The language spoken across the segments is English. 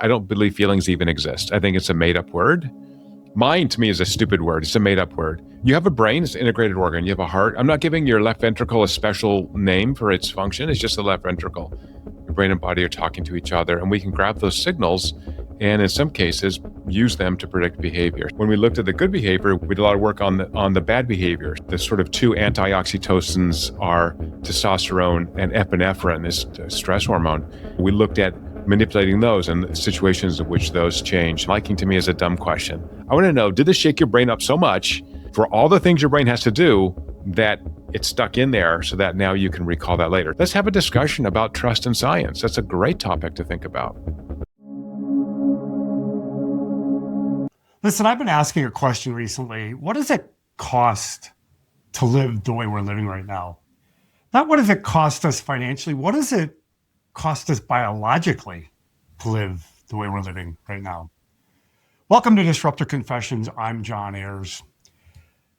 I don't believe feelings even exist. I think it's a made-up word. Mind, to me, is a stupid word. It's a made-up word. You have a brain, it's an integrated organ. You have a heart. I'm not giving your left ventricle a special name for its function. It's just the left ventricle. Your brain and body are talking to each other, and we can grab those signals and in some cases use them to predict behavior. When we looked at the good behavior, we did a lot of work on the bad behavior. The sort of two anti-oxytocins are testosterone and epinephrine, this stress hormone. We looked at manipulating those and the situations in which those change. Liking to me is a dumb question. I want to know, did this shake your brain up so much for all the things your brain has to do that it's stuck in there so that now you can recall that later? Let's have a discussion about trust in science. That's a great topic to think about. Listen, I've been asking a question recently. What does it cost to live the way we're living right now? Not what does it cost us financially, what does it cost us biologically to live the way we're living right now? Welcome to Disruptor Confessions. I'm John Ayers.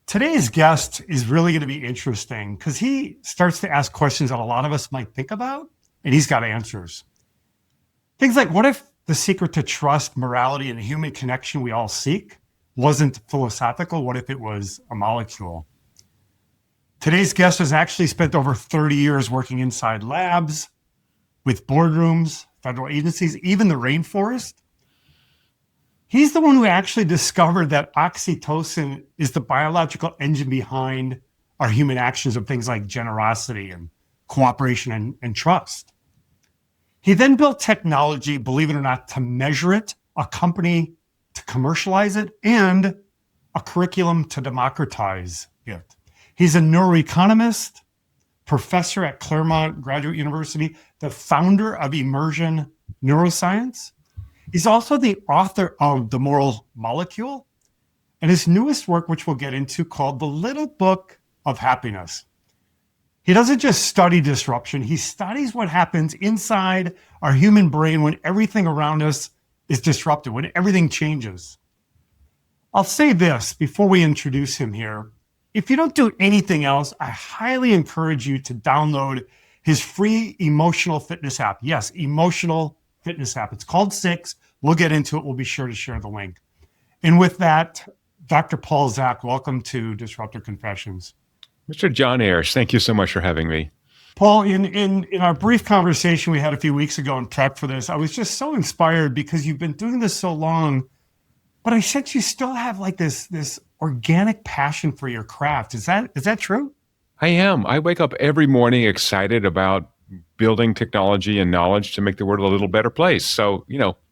Today's guest is really going to be interesting because he starts to ask questions that a lot of us might think about, and he's got answers. Things like, what if the secret to trust, morality, and the human connection we all seek wasn't philosophical? What if it was a molecule? Today's guest has actually spent over 30 years working inside labs, with boardrooms, federal agencies, even the rainforest. He's the one who actually discovered that oxytocin is the biological engine behind our human actions of things like generosity and cooperation and trust. He then built technology, believe it or not, to measure it, a company to commercialize it, and a curriculum to democratize it. He's a neuroeconomist, professor at Claremont Graduate University, the founder of Immersion Neuroscience. He's also the author of The Moral Molecule and his newest work, which we'll get into, called The Little Book of Happiness. He doesn't just study disruption, he studies what happens inside our human brain when everything around us is disrupted, when everything changes. I'll say this before we introduce him here. If you don't do anything else, I highly encourage you to download his free emotional fitness app. Yes, emotional fitness app. It's called Six. We'll get into it. We'll be sure to share the link. And with that, Dr. Paul Zak, welcome to Disruptor Confessions. Mr. John Ayers, thank you so much for having me. Paul, in our brief conversation we had a few weeks ago in prep for this, I was just so inspired because you've been doing this so long, but I sense you still have like this organic passion for your craft. Is that true? I am. I wake up every morning excited about building technology and knowledge to make the world a little better place. So,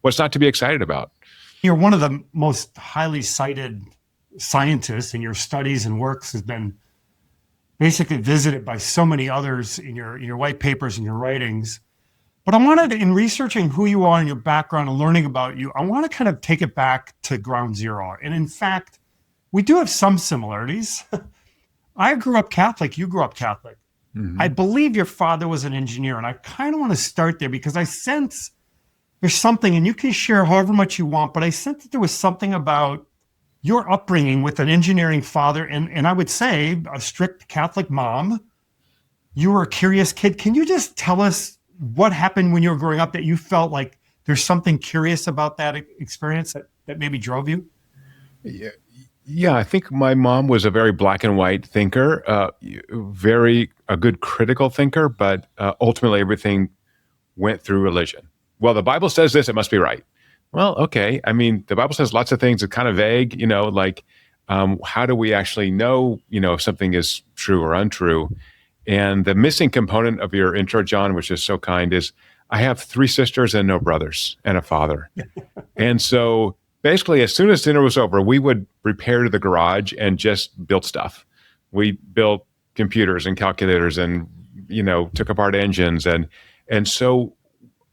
what's not to be excited about? You're one of the most highly cited scientists, and your studies and works has been basically visited by so many others in your white papers and your writings. But I wanted, in researching who you are and your background and learning about you, I want to kind of take it back to ground zero. And in fact, we do have some similarities. I grew up Catholic, you grew up Catholic. Mm-hmm. I believe your father was an engineer, and I kind of want to start there because I sense there's something, and you can share however much you want, but I sense that there was something about your upbringing with an engineering father, and I would say a strict Catholic mom. You were a curious kid. Can you just tell us what happened when you were growing up that you felt like there's something curious about that experience that maybe drove you? Yeah, I think my mom was a very black and white thinker, a good critical thinker, but ultimately everything went through religion. Well, the Bible says this, it must be right. Well, okay. I mean, the Bible says lots of things that kind of vague, like how do we actually know, if something is true or untrue? And the missing component of your intro, John, which is so kind, is I have 3 sisters and no brothers and a father. And so basically, as soon as dinner was over, we would repair to the garage and just build stuff. We built computers and calculators and, took apart engines. And so,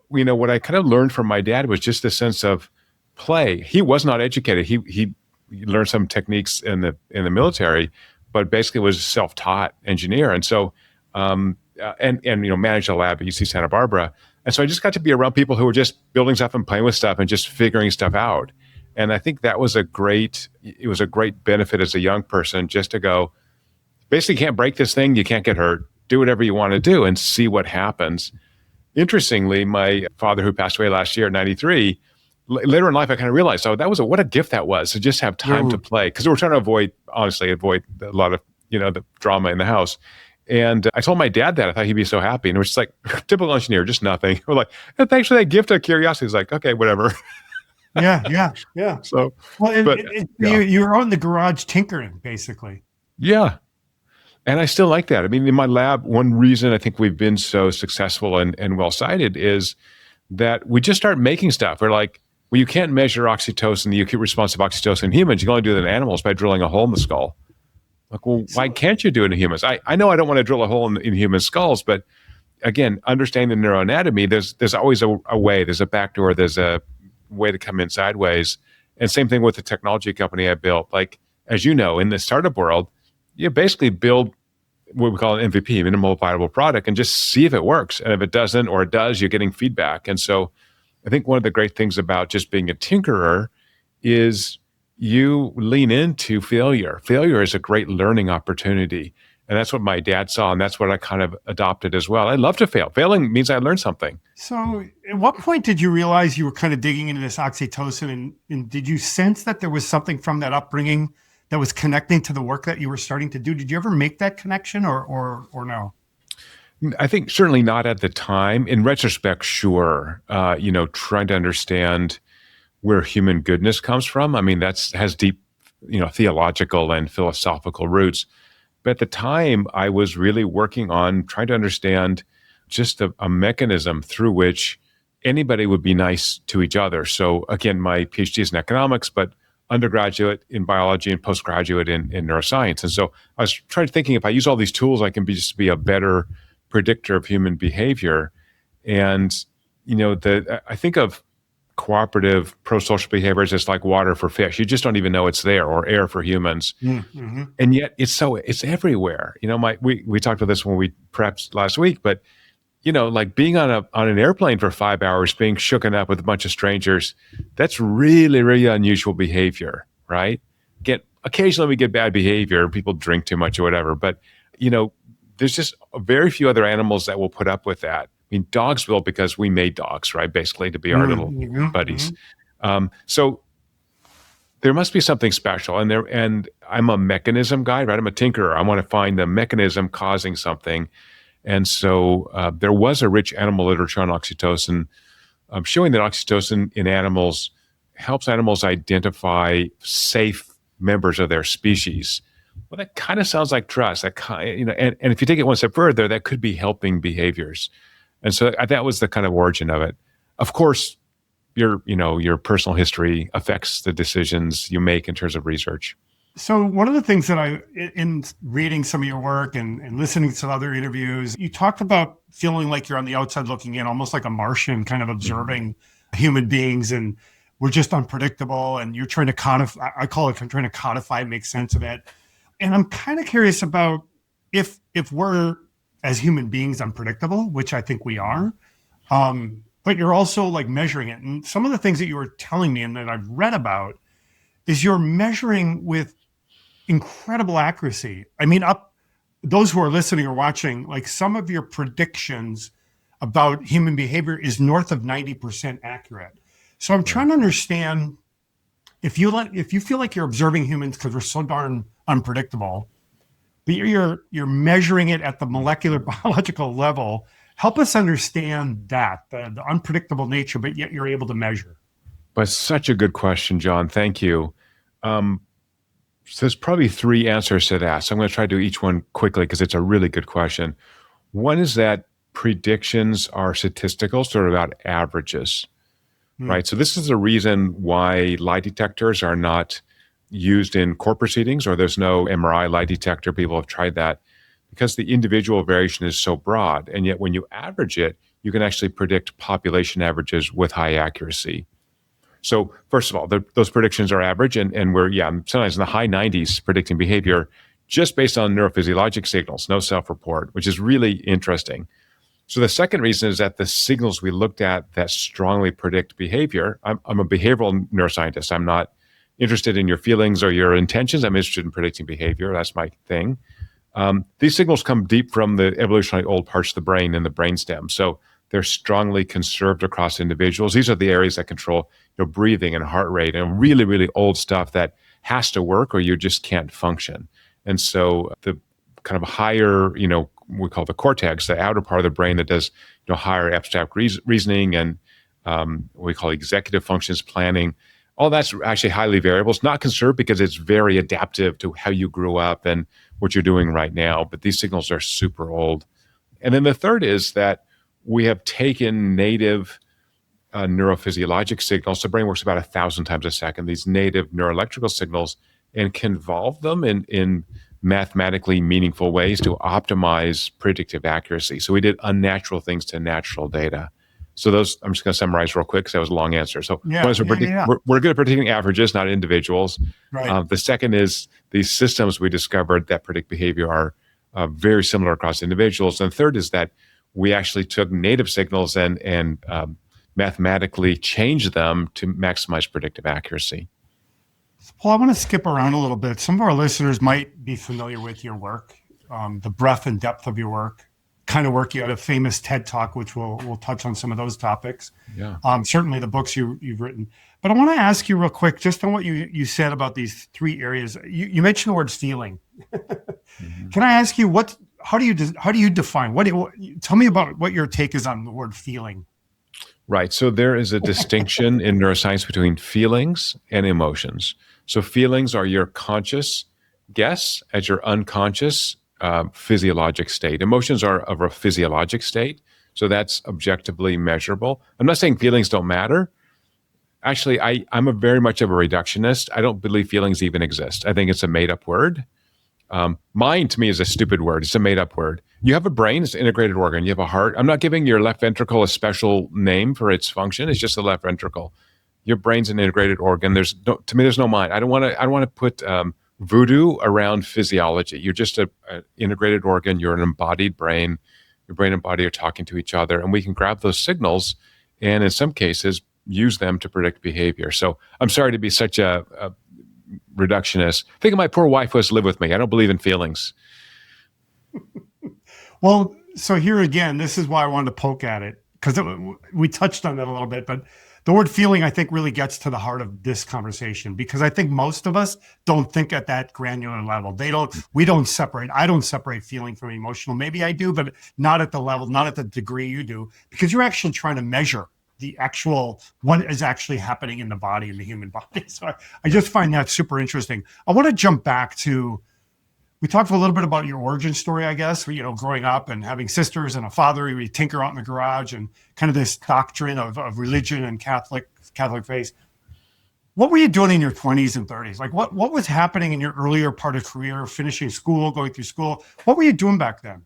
what I kind of learned from my dad was just a sense of play. He was not educated. He learned some techniques in the military, but basically was a self-taught engineer. And so, managed a lab at UC Santa Barbara. And so I just got to be around people who were just building stuff and playing with stuff and just figuring stuff out. And I think that was a great benefit as a young person just to go, basically can't break this thing, you can't get hurt, do whatever you want to do and see what happens. Interestingly, my father, who passed away last year at 93, later in life, I kind of realized, oh, what a gift that was to just have time to play. Because we're trying to avoid a lot of, the drama in the house. And I told my dad that. I thought he'd be so happy. And it was just like, typical engineer, just nothing. We're like, hey, thanks for that gift of curiosity. He's like, okay, whatever. Yeah. So, well, you're on the garage tinkering, basically. Yeah. And I still like that. I mean, in my lab, one reason I think we've been so successful and well cited is that we just start making stuff. We're like, well, you can't measure oxytocin, the acute response of oxytocin in humans. You can only do that in animals by drilling a hole in the skull. Like, well, why can't you do it in humans? I know I don't want to drill a hole in human skulls, but again, understanding the neuroanatomy, there's always a way. There's a back door. There's a way to come in sideways. And same thing with the technology company I built. Like, as you know, in the startup world, you basically build what we call an MVP, minimal viable product, and just see if it works. And if it doesn't, or it does, you're getting feedback. And so I think one of the great things about just being a tinkerer is you lean into failure. Failure is a great learning opportunity. And that's what my dad saw, and that's what I kind of adopted as well. I love to fail. Failing means I learned something. So at what point did you realize you were kind of digging into this oxytocin, and did you sense that there was something from that upbringing that was connecting to the work that you were starting to do? Did you ever make that connection or no? I think certainly not at the time. In retrospect, sure. Trying to understand where human goodness comes from. I mean, has deep, theological and philosophical roots. But at the time, I was really working on trying to understand just a mechanism through which anybody would be nice to each other. So again, my PhD is in economics, but undergraduate in biology and postgraduate in neuroscience. And so I was thinking, if I use all these tools, I can be a better predictor of human behavior. And, I think of cooperative pro-social behaviors as like water for fish. You just don't even know it's there, or air for humans. Mm-hmm. And yet it's everywhere. We talked about this when we prepped last week, but like being on an airplane for 5 hours, being shooken up with a bunch of strangers, that's really, really unusual behavior, right? Occasionally we get bad behavior, people drink too much or whatever, but there's just very few other animals that will put up with that. I mean, dogs will, because we made dogs, right? Basically to be our little buddies. So there must be something special. And I'm a mechanism guy, right? I'm a tinkerer. I want to find the mechanism causing something. And so there was a rich animal literature on oxytocin, showing that oxytocin in animals helps animals identify safe members of their species. Well, that kind of sounds like trust. And if you take it one step further, that could be helping behaviors. And so that was the kind of origin of it. Of course, your personal history affects the decisions you make in terms of research. So one of the things that in reading some of your work and listening to other interviews, you talked about feeling like you're on the outside looking in, almost like a Martian, kind of observing human beings, and we're just unpredictable, and you're trying to codify, I'm trying to codify, make sense of it. And I'm kind of curious about if we're, as human beings, unpredictable, which I think we are, but you're also like measuring it. And some of the things that you were telling me and that I've read about is you're measuring with incredible accuracy. I mean, those who are listening or watching, like some of your predictions about human behavior is north of 90% accurate. So I'm trying to understand if you feel like you're observing humans because we're so darn unpredictable, but you're measuring it at the molecular biological level. Help us understand that the unpredictable nature, but yet you're able to measure. But such a good question, John. Thank you. So there's probably three answers to that. So I'm going to try to do each one quickly because it's a really good question. One is that predictions are statistical, sort of about averages, right? So this is the reason why lie detectors are not used in court proceedings, or there's no MRI lie detector. People have tried that because the individual variation is so broad. And yet when you average it, you can actually predict population averages with high accuracy. So first of all, those predictions are average, and we're sometimes in the high 90s predicting behavior just based on neurophysiologic signals, no self-report, which is really interesting. So the second reason is that the signals we looked at that strongly predict behavior, I'm a behavioral neuroscientist. I'm not interested in your feelings or your intentions. I'm interested in predicting behavior. That's my thing. These signals come deep from the evolutionarily old parts of the brain and the brainstem. So they're strongly conserved across individuals. These are the areas that control breathing and heart rate and really, really old stuff that has to work or you just can't function. And so the kind of higher, we call the cortex, the outer part of the brain that does higher abstract reasoning and what we call executive functions, planning, all that's actually highly variable. It's not conserved because it's very adaptive to how you grew up and what you're doing right now. But these signals are super old. And then the third is that we have taken native neurophysiologic signals. The brain works about 1,000 times a second, these native neuroelectrical signals, and convolve them in mathematically meaningful ways to optimize predictive accuracy. So we did unnatural things to natural data. So those, I'm just going to summarize real quick because that was a long answer. So one is we're good at predicting averages, not individuals. Right. The second is these systems we discovered that predict behavior are very similar across individuals. And third is that we actually took native signals and mathematically changed them to maximize predictive accuracy. Paul, I want to skip around a little bit. Some of our listeners might be familiar with your work, the breadth and depth of your work, kind of work. You had a famous TED Talk, which we'll touch on some of those topics. Yeah. Certainly the books you've written. But I want to ask you real quick, just on what you said about these three areas. You mentioned the word feeling. Mm-hmm. Can I ask you how do you define tell me about what your take is on the word feeling? Right. So there is a distinction in neuroscience between feelings and emotions. So feelings are your conscious guess at your unconscious physiologic state. Emotions are of a physiologic state. So that's objectively measurable. I'm not saying feelings don't matter. Actually, I'm very much of a reductionist. I don't believe feelings even exist. I think it's a made-up word. Mind to me is a stupid word. It's a made-up word. You have a brain, it's an integrated organ. You have a heart. I'm not giving your left ventricle a special name for its function. It's just the left ventricle. Your brain's an integrated organ. To me, there's no mind. I don't want to put voodoo around physiology. You're just an integrated organ. You're an embodied brain. Your brain and body are talking to each other, and we can grab those signals and in some cases use them to predict behavior. So I'm sorry to be such a reductionist. Think of my poor wife who has to live with me. I don't believe in feelings. Well, so here again, this is why I wanted to poke at it, because we touched on that a little bit, but the word feeling, I think, really gets to the heart of this conversation, because I think most of us don't think at that granular level. I don't separate feeling from emotional. Maybe I do, but not at the level, not at the degree you do, because you're actually trying to measure what is actually happening in the body, in the human body. So I just find that super interesting. I want to jump back to, we talked a little bit about your origin story, I guess, growing up and having sisters and a father who would tinker out in the garage and kind of this doctrine of religion and Catholic faith. What were you doing in your 20s and 30s? Like what was happening in your earlier part of career, finishing school, going through school? What were you doing back then?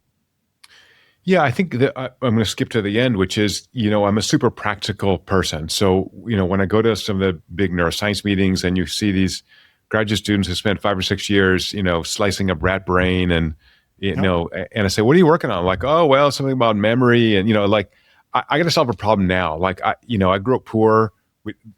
Yeah, I think that I'm going to skip to the end, which is, I'm a super practical person. So, when I go to some of the big neuroscience meetings and you see these graduate students who spent 5 or 6 years, slicing up rat brain and, and I say, what are you working on? Like, oh, well, something about memory. And, I got to solve a problem now. Like, I grew up poor.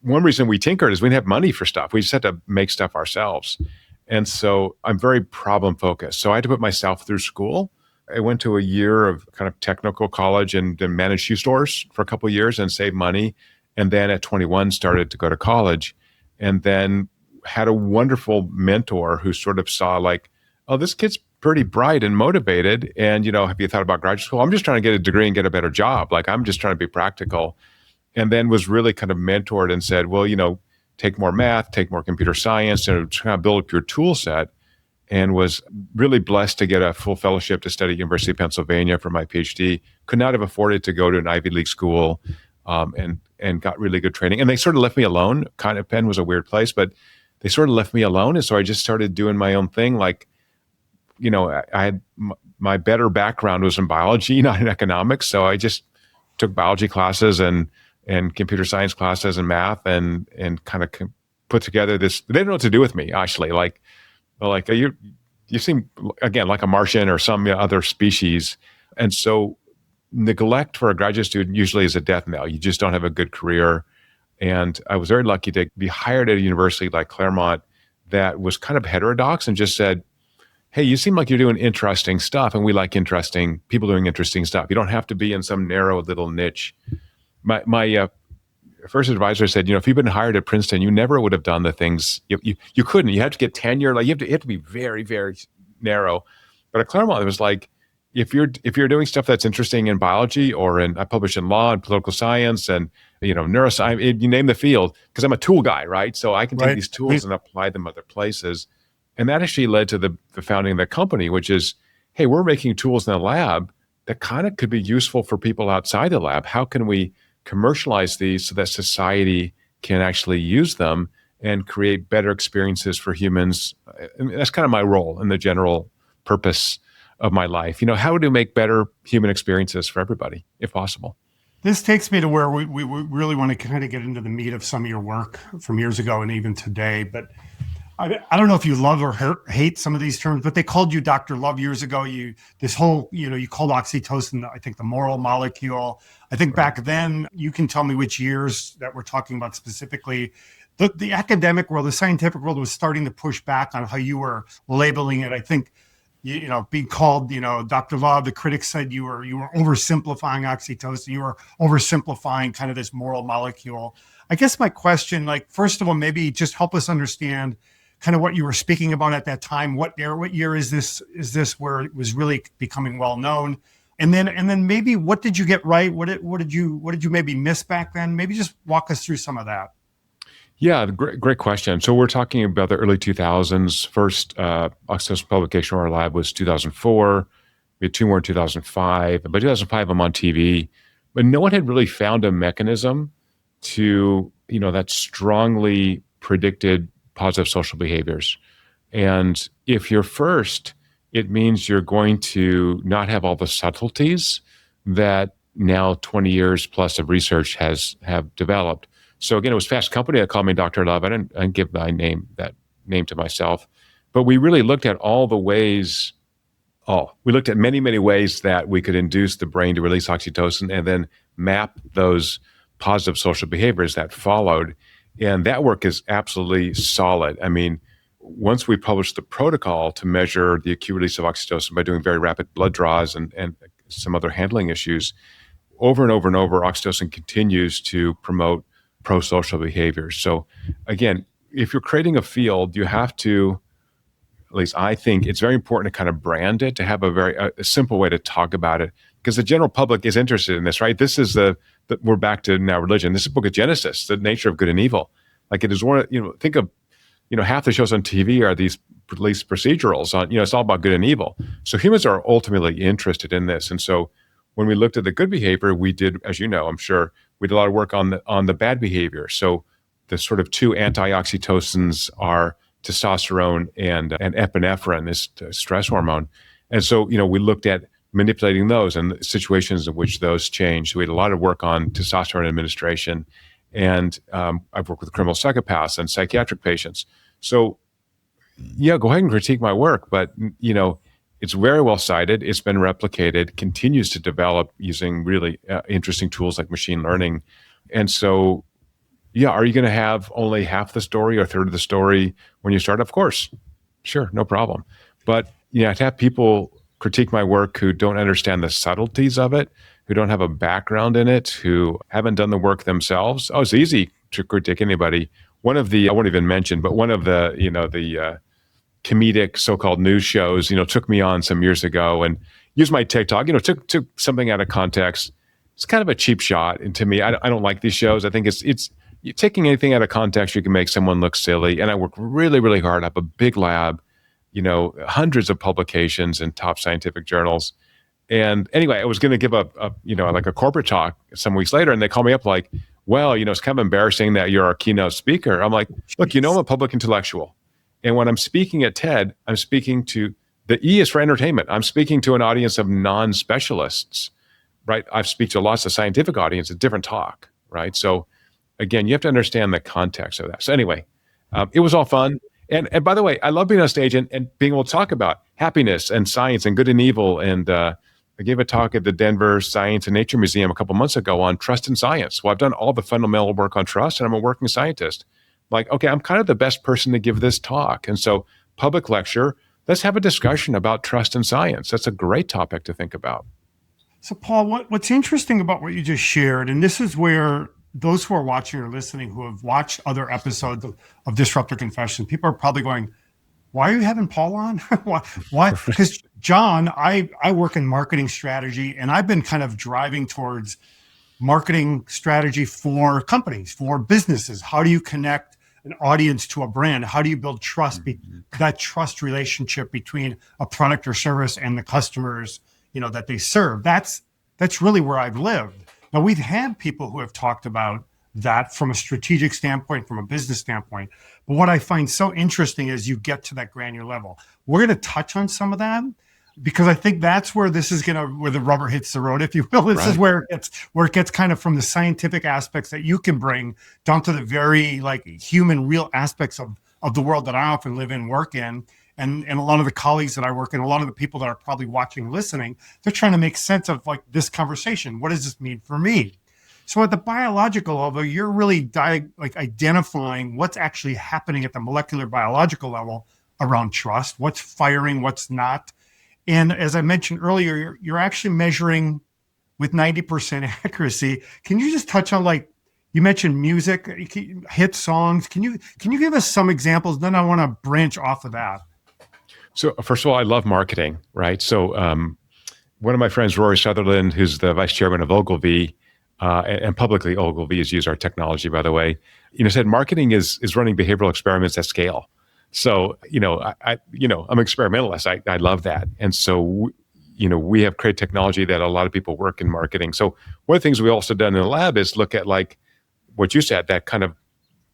One reason we tinkered is we didn't have money for stuff. We just had to make stuff ourselves. And so I'm very problem focused. So I had to put myself through school. I went to a year of kind of technical college and managed shoe stores for a couple of years and saved money. And then at 21, started to go to college and then had a wonderful mentor who sort of saw like, oh, this kid's pretty bright and motivated. And, have you thought about graduate school? I'm just trying to get a degree and get a better job. Like, I'm just trying to be practical. And then was really kind of mentored and said, well, take more math, take more computer science, and kind of build up your tool set. And was really blessed to get a full fellowship to study at University of Pennsylvania for my PhD. Could not have afforded to go to an Ivy League school, and got really good training. And they sort of left me alone. Kind of Penn was a weird place, but they sort of left me alone. And so I just started doing my own thing. Like, I had my better background was in biology, not in economics. So I just took biology classes and computer science classes and math and kind of put together this. They didn't know what to do with me, actually. Like you seem, again, like a Martian or some other species. And so neglect for a graduate student usually is a death knell. You just don't have a good career. And I was very lucky to be hired at a university like Claremont that was kind of heterodox and just said, hey, you seem like you're doing interesting stuff, and we like interesting people doing interesting stuff. You don't have to be in some narrow little niche. My first advisor said, if you've been hired at Princeton, you never would have done the things you couldn't. You have to get tenure. Like you have to be very, very narrow. But at Claremont, it was like, if you're doing stuff that's interesting in biology I publish in law and political science and neuroscience, you name the field, because I'm a tool guy, right? So I can take these tools and apply them other places. And that actually led to the founding of the company, which is, hey, we're making tools in the lab that kind of could be useful for people outside the lab. How can we commercialize these so that society can actually use them and create better experiences for humans? And that's kind of my role in the general purpose of my life. How do we make better human experiences for everybody, if possible? This takes me to where we really want to kind of get into the meat of some of your work from years ago and even today. But I don't know if you love or hate some of these terms, but they called you Dr. Love years ago. You called oxytocin, I think, the moral molecule. I think back then, you can tell me which years that we're talking about specifically. The academic world, the scientific world was starting to push back on how you were labeling it. I think, being called, Dr. Love, the critics said you were oversimplifying oxytocin. You were oversimplifying kind of this moral molecule. I guess my question, first of all, maybe just help us understand kind of what you were speaking about at that time. What year is this where it was really becoming well known? And then maybe what did you get right? What did you maybe miss back then? Maybe just walk us through some of that. Yeah, great question. So we're talking about the early 2000s. First oxytocin publication in our lab was 2004. We had two more in 2005. By 2005, I'm on TV. But no one had really found a mechanism to, that strongly predicted positive social behaviors. And if you're first, it means you're going to not have all the subtleties that now 20 years plus of research have developed. So again, it was Fast Company that called me Dr. Love. I didn't give that name to myself, but we really looked at all the ways. We looked at many, many ways that we could induce the brain to release oxytocin and then map those positive social behaviors that followed. And that work is absolutely solid. I mean, once we published the protocol to measure the acute release of oxytocin by doing very rapid blood draws and some other handling issues, over and over and over, oxytocin continues to promote pro-social behaviors. So again, if you're creating a field, you have to, at least I think it's very important to kind of brand it, to have a simple way to talk about it, because the general public is interested in this, right? This is we're back to now religion. This is the book of Genesis, the nature of good and evil. Like it is one of, think of, half the shows on TV are these police procedurals on, it's all about good and evil. So humans are ultimately interested in this. And so when we looked at the good behavior, we did, as you know, I'm sure, we did a lot of work on the bad behavior. So the sort of two anti-oxytocins are testosterone and epinephrine, this stress hormone. And so, we looked at manipulating those and the situations in which those change. So we had a lot of work on testosterone administration. And I've worked with criminal psychopaths and psychiatric patients. So yeah, go ahead and critique my work, but it's very well cited. It's been replicated, continues to develop using really interesting tools like machine learning. And so, yeah, are you going to have only half the story or a third of the story when you start? Of course. Sure, no problem. But to have people critique my work who don't understand the subtleties of it, who don't have a background in it, who haven't done the work themselves. It's easy to critique anybody. I won't even mention, but one of the comedic so-called news shows, took me on some years ago and used my TikTok, took something out of context. It's kind of a cheap shot. And to me, I don't like these shows. I think it's taking anything out of context, you can make someone look silly. And I work really, really hard. I have a big lab, hundreds of publications in top scientific journals. And anyway, I was going to give a corporate talk some weeks later, and they call me up like, well, it's kind of embarrassing that you're our keynote speaker. I'm like, look, I'm a public intellectual. And when I'm speaking at TED, I'm speaking to, the E is for entertainment. I'm speaking to an audience of non-specialists, right? I speak to lots of scientific audience, a different talk, right? So again, you have to understand the context of that. So anyway, it was all fun. And by the way, I love being on stage and being able to talk about happiness and science and good and evil. And I gave a talk at the Denver Science and Nature Museum a couple months ago on trust in science. Well, I've done all the fundamental work on trust, and I'm a working scientist. Like, okay, I'm kind of the best person to give this talk. And so public lecture, let's have a discussion about trust in science. That's a great topic to think about. So, Paul, what's interesting about what you just shared, and this is where those who are watching or listening who have watched other episodes of Disruptor Confessions, people are probably going, why are you having Paul on? Why? Because John, I work in marketing strategy, and I've been kind of driving towards marketing strategy for companies, for businesses. How do you connect an audience to a brand? How do you build trust, that trust relationship between a product or service and the customers, that they serve? That's really where I've lived. Now, we've had people who have talked about that from a strategic standpoint, from a business standpoint. But what I find so interesting is you get to that granular level. We're going to touch on some of that because I think that's where where the rubber hits the road, if you will. This is where it gets kind of from the scientific aspects that you can bring down to the very like human, real aspects of the world that I often live in, work in. And a lot of the colleagues that I work in, a lot of the people that are probably watching, listening, they're trying to make sense of like this conversation. What does this mean for me? So at the biological level, you're really identifying what's actually happening at the molecular biological level around trust, what's firing, what's not. And as I mentioned earlier, you're actually measuring with 90% accuracy. Can you just touch on, like, you mentioned music, hit songs. Can you give us some examples? Then I want to branch off of that. So first of all, I love marketing, right? So one of my friends, Rory Sutherland, who's the vice chairman of Ogilvy, and publicly Ogilvy has used our technology, by the way, said marketing is running behavioral experiments at scale. So, I'm an experimentalist. I love that. And so, we have created technology that a lot of people work in marketing. So one of the things we also done in the lab is look at, like what you said, that kind of,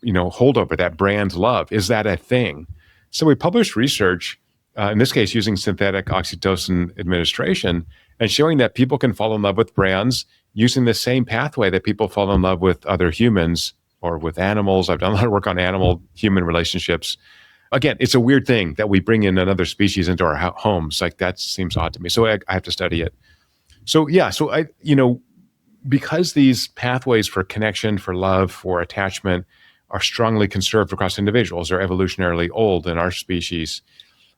holdover, that brand love. Is that a thing? So we published research, in this case, using synthetic oxytocin administration, and showing that people can fall in love with brands using the same pathway that people fall in love with other humans or with animals. I've done a lot of work on animal-human relationships. Again, it's a weird thing that we bring in another species into our homes. Like, that seems odd to me. So I have to study it. So yeah, because these pathways for connection, for love, for attachment are strongly conserved across individuals, they're evolutionarily old in our species.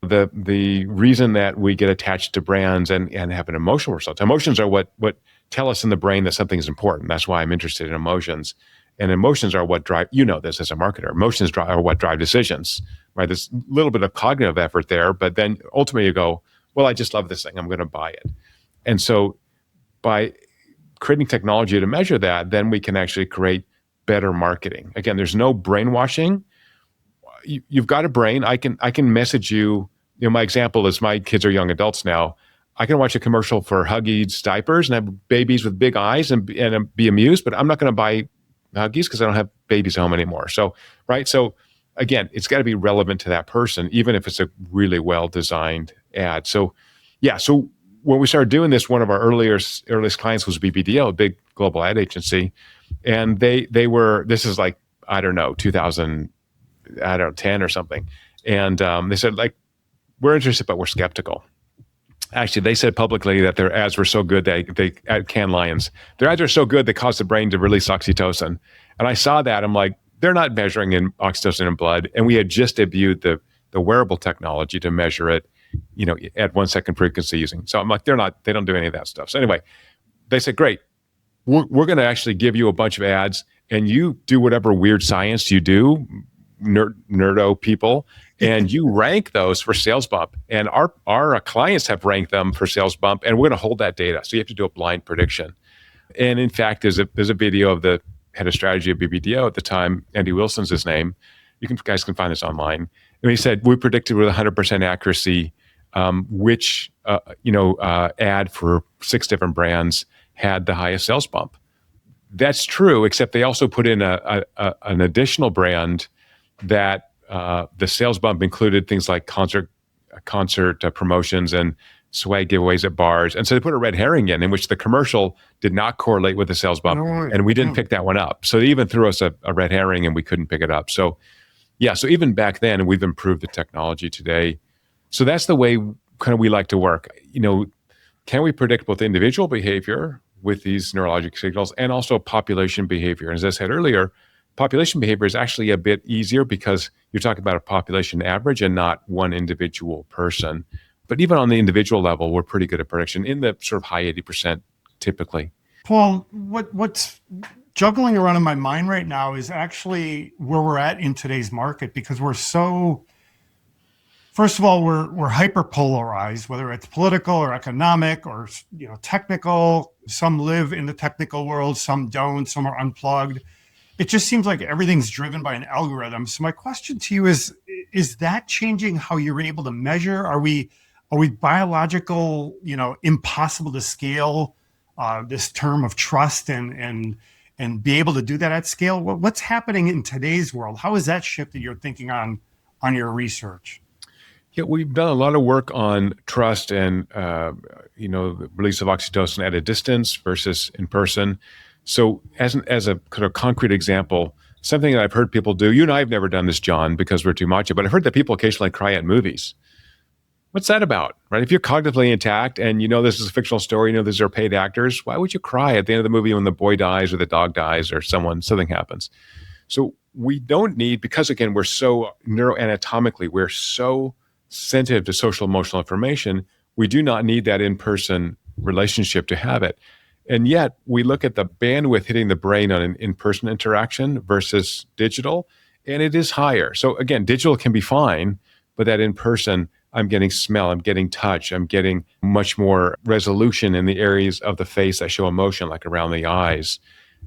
The reason that we get attached to brands and have an emotional result. Emotions are what tell us in the brain that something is important. That's why I'm interested in emotions. And emotions are what drive, this as a marketer, emotions are what drive decisions, right? There's a little bit of cognitive effort there, but then ultimately you go, well, I just love this thing, I'm going to buy it. And so by creating technology to measure that, then we can actually create better marketing. Again, there's no brainwashing. You've got a brain. I can message you. My example is my kids are young adults now. I can watch a commercial for Huggies diapers and have babies with big eyes and be amused, but I'm not going to buy Huggies because I don't have babies at home anymore. So, right. So again, it's got to be relevant to that person, even if it's a really well-designed ad. So yeah. So when we started doing this, one of our earliest clients was BBDO, a big global ad agency. And they were, this is like, I don't know, 2010 or something. And they said, like, we're interested, but we're skeptical. Actually, they said publicly that their ads were so good, they at Cannes Lions, their ads are so good, they caused the brain to release oxytocin. And I saw that, I'm like, they're not measuring in oxytocin in blood. And we had just debuted the wearable technology to measure it, at 1 second frequency using. So I'm like, they don't do any of that stuff. So anyway, they said, great, we're going to actually give you a bunch of ads and you do whatever weird science you do, nerdo people, and you rank those for sales bump. And our clients have ranked them for sales bump, and we're going to hold that data. So you have to do a blind prediction. And in fact, there's a video of the head of strategy of BBDO at the time, Andy Wilson's his name. Guys can find this online. And he said, we predicted with 100% accuracy which ad for 6 different brands had the highest sales bump. That's true, except they also put in an additional brand that the sales bump included things like concert promotions and swag giveaways at bars. And so they put a red herring in which the commercial did not correlate with the sales bump. And we didn't pick that one up. So they even threw us a red herring and we couldn't pick it up. So yeah, so even back then, and we've improved the technology today. So that's the way kind of we like to work. Can we predict both individual behavior with these neurologic signals and also population behavior? And as I said earlier, Population behavior is actually a bit easier because you're talking about a population average and not one individual person. But even on the individual level, we're pretty good at prediction in the sort of high 80% typically. Paul, what's juggling around in my mind right now is actually where we're at in today's market, because we're so, first of all, we're hyper polarized, whether it's political or economic or technical. Some live in the technical world, some don't, some are unplugged. It just seems like everything's driven by an algorithm. So my question to you is that changing how you're able to measure? Are we biological, impossible to scale this term of trust and be able to do that at scale? What's happening in today's world? How has that shifted your thinking on your research? Yeah, we've done a lot of work on trust and the release of oxytocin at a distance versus in person. So as a kind of concrete example, something that I've heard people do, you and I have never done this, John, because we're too macho, but I've heard that people occasionally cry at movies. What's that about, right? If you're cognitively intact and this is a fictional story, these are paid actors, why would you cry at the end of the movie when the boy dies or the dog dies or something happens? So we don't need, because again, we're so neuroanatomically, we're so sensitive to social emotional information, we do not need that in-person relationship to have it. And yet we look at the bandwidth hitting the brain on an in-person interaction versus digital, and it is higher. So again, digital can be fine, but that in-person, I'm getting smell, I'm getting touch, I'm getting much more resolution in the areas of the face that show emotion, like around the eyes.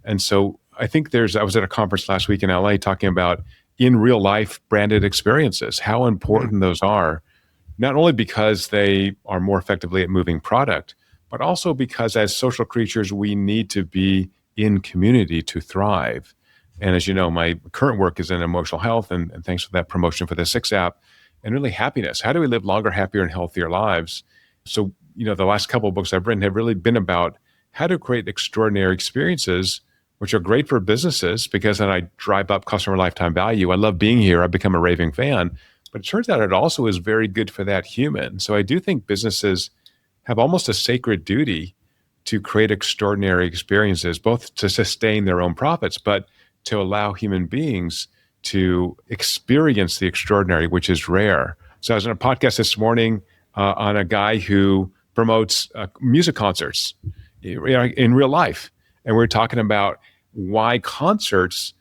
And so I think I was at a conference last week in LA talking about in real life branded experiences, how important those are, not only because they are more effectively at moving product, but also because as social creatures, we need to be in community to thrive. And as you know, my current work is in emotional health, and thanks for that promotion for the 6 app, and really happiness. How do we live longer, happier, and healthier lives? So, the last couple of books I've written have really been about how to create extraordinary experiences, which are great for businesses because then I drive up customer lifetime value. I love being here. I've become a raving fan. But it turns out it also is very good for that human. So I do think businesses have almost a sacred duty to create extraordinary experiences, both to sustain their own profits, but to allow human beings to experience the extraordinary, which is rare. So I was on a podcast this morning on a guy who promotes music concerts in real life. And we're talking about why concerts,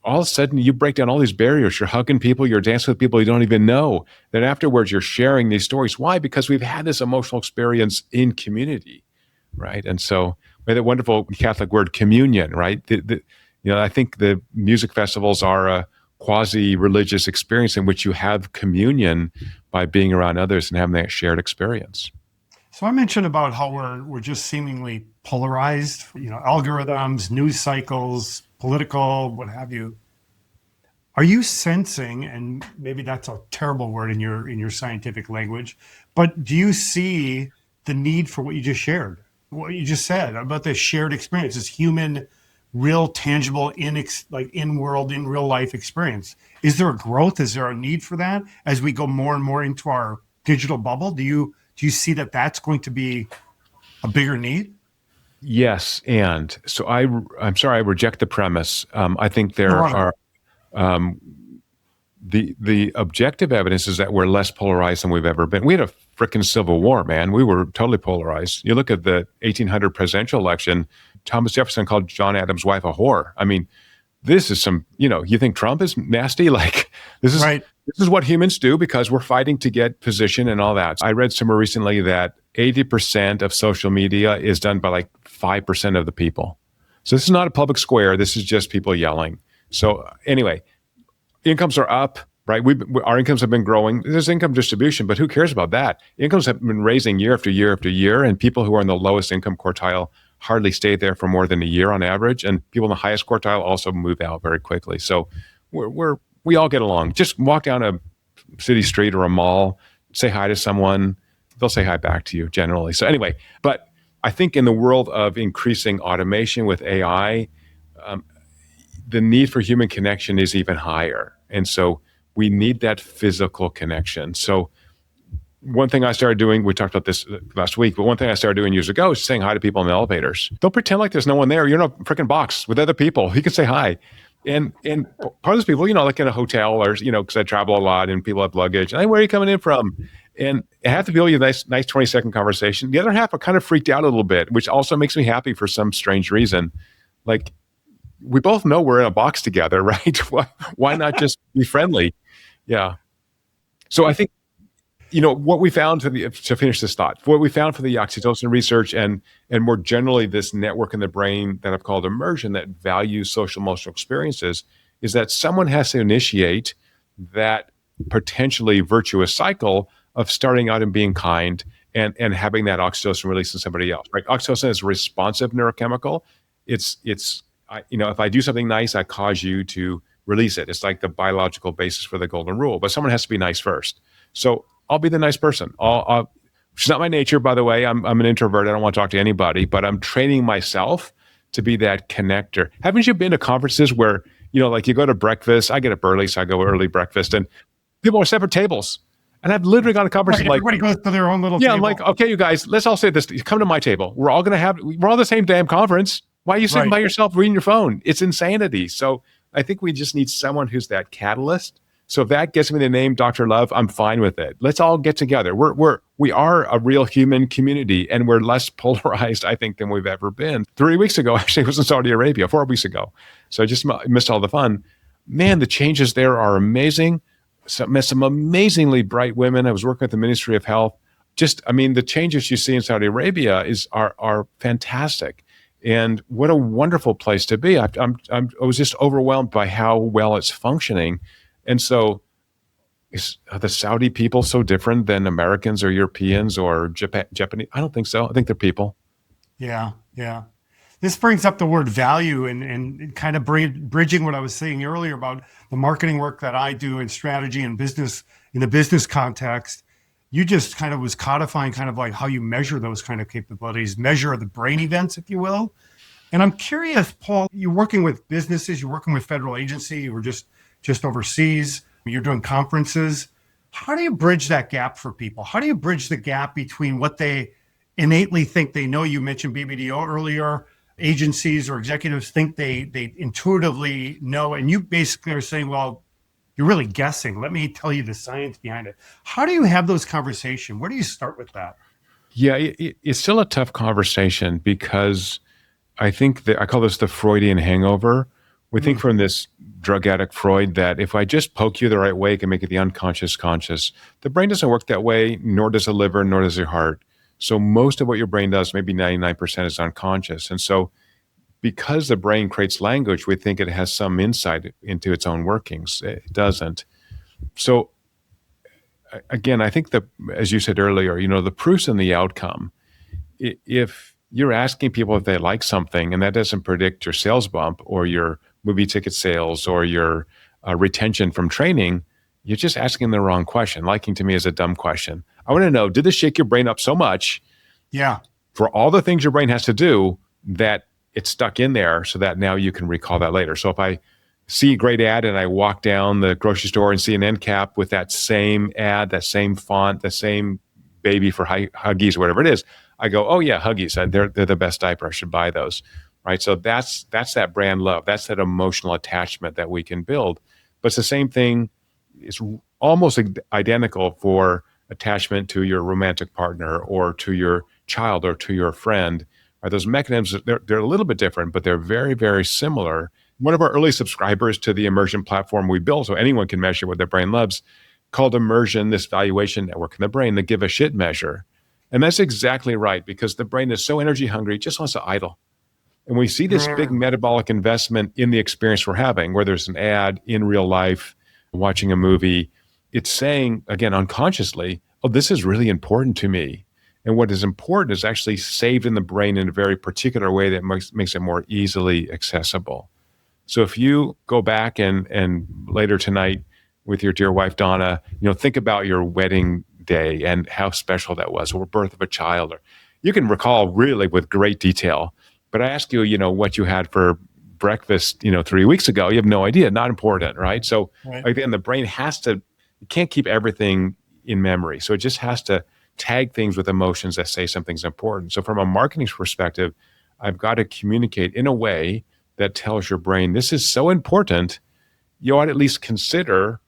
all of a sudden you break down all these barriers. You're hugging people, you're dancing with people you don't even know. Then afterwards, you're sharing these stories. Why? Because we've had this emotional experience in community, right? And so we had that wonderful Catholic word communion, right? I think the music festivals are a quasi-religious experience in which you have communion by being around others and having that shared experience. So I mentioned about how we're just seemingly polarized, algorithms, news cycles, political, what have you. Are you sensing, and maybe that's a terrible word in your scientific language, but do you see the need for what you just shared, what you just said about the shared experience, this human, real, tangible, in-world, in real life experience? Is there a growth? Is there a need for that as we go more and more into our digital bubble? Do you see that that's going to be a bigger need? Yes, and so I'm sorry, I reject the premise. I think there are the objective evidence is that we're less polarized than we've ever been. We had a frickin' civil war, man. We were totally polarized. You look at the 1800 presidential election. Thomas Jefferson called John Adams' wife a whore. I mean, this is some. You think Trump is nasty? Like this is right. This is what humans do because we're fighting to get position and all that. I read somewhere recently that 80% of social media is done by like 5% of the people. So this is not a public square. This is just people yelling. So anyway, incomes are up, right? Our incomes have been growing. There's income distribution, but who cares about that? Incomes have been raising year after year after year, and people who are in the lowest income quartile hardly stay there for more than a year on average, and people in the highest quartile also move out very quickly. So we all get along. Just walk down a city street or a mall, say hi to someone, they'll say hi back to you generally. So anyway, but I think in the world of increasing automation with AI, the need for human connection is even higher. And so we need that physical connection. So one thing I started doing, we talked about this last week, but one thing I started doing years ago is saying hi to people in the elevators. Don't pretend like there's no one there. You're in a freaking box with other people. You can say hi. And part of those people, like in a hotel or, because I travel a lot and people have luggage. And hey, where are you coming in from? And half the people, you have a nice 20-second conversation. The other half are kind of freaked out a little bit, which also makes me happy for some strange reason. Like, we both know we're in a box together, right? Why not just be friendly? Yeah. So I think, what we found to finish this thought, what we found for the oxytocin research and more generally this network in the brain that I've called immersion that values social emotional experiences is that someone has to initiate that potentially virtuous cycle of starting out and being kind and having that oxytocin release in somebody else. Right? Oxytocin is a responsive neurochemical. If I do something nice, I cause you to release it. It's like the biological basis for the golden rule. But someone has to be nice first. So I'll be the nice person. It's not my nature, by the way. I'm an introvert. I don't want to talk to anybody, but I'm training myself to be that connector. Haven't you been to conferences where, like you go to breakfast? I get up early, so I go early breakfast, and people are separate tables. And I've literally gone to conferences Right, everybody goes to their own little table. I'm like, okay, you guys, let's all say this. Come to my table. We're all the same damn conference. Why are you sitting by yourself reading your phone? It's insanity. So I think we just need someone who's that catalyst. So if that gets me the name Dr. Love, I'm fine with it. Let's all get together. We are a real human community, and we're less polarized, I think, than we've ever been. 3 weeks ago, actually, I was in Saudi Arabia, 4 weeks ago. So I just missed all the fun. Man, the changes there are amazing. Met some amazingly bright women. I was working at the Ministry of Health. The changes you see in Saudi Arabia are fantastic. And what a wonderful place to be. I was just overwhelmed by how well it's functioning. And so are the Saudi people so different than Americans or Europeans or Japanese? I don't think so. I think they're people. Yeah, yeah. This brings up the word value and kind of bridging what I was saying earlier about the marketing work that I do in strategy and business, in the business context. You just kind of was codifying kind of like how you measure those kind of capabilities, measure the brain events, if you will. And I'm curious, Paul, you're working with businesses, you're working with federal agency, you were just overseas, you're doing conferences. How do you bridge that gap for people? How do you bridge the gap between what they innately think they know? You mentioned BBDO earlier. Agencies or executives think they intuitively know, and you basically are saying, well, you're really guessing. Let me tell you the science behind it. How do you have those conversations? Where do you start with that? Yeah, it's still a tough conversation because I think that I call this the Freudian hangover. We think from this drug addict Freud that if I just poke you the right way, I can make it the unconscious conscious. The brain doesn't work that way, nor does the liver, nor does your heart. So most of what your brain does, maybe 99%, is unconscious. And so because the brain creates language, we think it has some insight into its own workings. It doesn't. So again, I think that, as you said earlier, the proof's in the outcome. If you're asking people if they like something and that doesn't predict your sales bump or your movie ticket sales or your retention from training, you're just asking the wrong question. Liking to me is a dumb question. I want to know, did this shake your brain up so much for all the things your brain has to do that it's stuck in there so that now you can recall that later? So if I see a great ad and I walk down the grocery store and see an end cap with that same ad, that same font, the same baby for Huggies or whatever it is, I go, oh yeah, Huggies, they're the best diaper. I should buy those, right? So that's that brand love. That's that emotional attachment that we can build. But it's the same thing. It's almost identical for attachment to your romantic partner or to your child or to your friend. Those mechanisms, they're a little bit different, but they're very, very similar. One of our early subscribers to the Immersion platform we built, so anyone can measure what their brain loves, called Immersion, this valuation network in the brain, the give a shit measure. And that's exactly right, because the brain is so energy hungry, it just wants to idle. And we see this big metabolic investment in the experience we're having, where there's an ad in real life, watching a movie. It's saying, again, unconsciously, oh, this is really important to me. And what is important is actually saved in the brain in a very particular way that makes it more easily accessible. So if you go back and later tonight with your dear wife, Donna, think about your wedding day and how special that was, or birth of a child, or you can recall really with great detail. But I ask you, what you had for breakfast, 3 weeks ago, you have no idea, not important, right? So again, the brain it can't keep everything in memory. So it just has to tag things with emotions that say something's important. So from a marketing perspective, I've got to communicate in a way that tells your brain this is so important, you ought to at least consider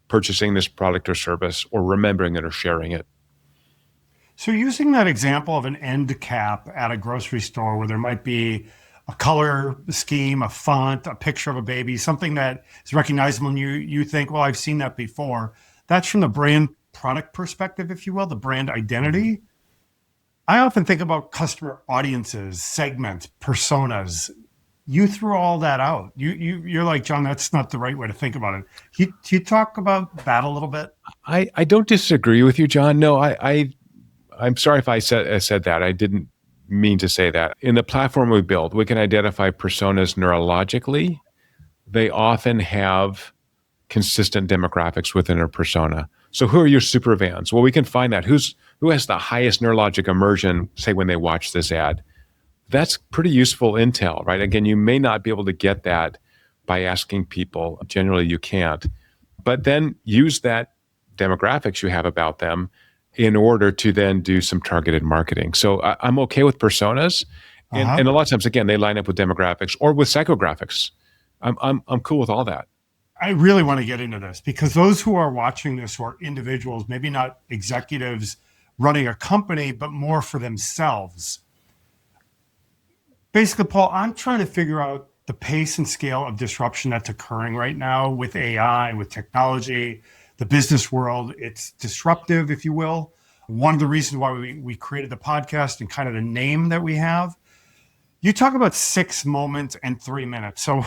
purchasing this product or service or remembering it or sharing it. So using that example of an end cap at a grocery store where there might be a color scheme, a font, a picture of a baby, something that is recognizable and you think, well, I've seen that before. That's from the brand product perspective, if you will, the brand identity. I often think about customer audiences, segments, personas. You threw all that out. You're like, John, that's not the right way to think about it. Can you talk about that a little bit? I don't disagree with you, John. No, I'm sorry if I said that. I didn't mean to say that. In the platform we build, we can identify personas neurologically. They often have consistent demographics within a persona. So who are your super fans? Well, we can find that. Who has the highest neurologic immersion, say, when they watch this ad? That's pretty useful intel, right? Again, you may not be able to get that by asking people. Generally, you can't. But then use that demographics you have about them in order to then do some targeted marketing. So I'm okay with personas. And a lot of times, again, they line up with demographics or with psychographics. I'm cool with all that. I really want to get into this because those who are watching this who are individuals, maybe not executives running a company, but more for themselves. Basically, Paul, I'm trying to figure out the pace and scale of disruption that's occurring right now with AI, with technology, the business world. It's disruptive, if you will. One of the reasons why we created the podcast and kind of the name that we have. You talk about 6 moments and 3 minutes. So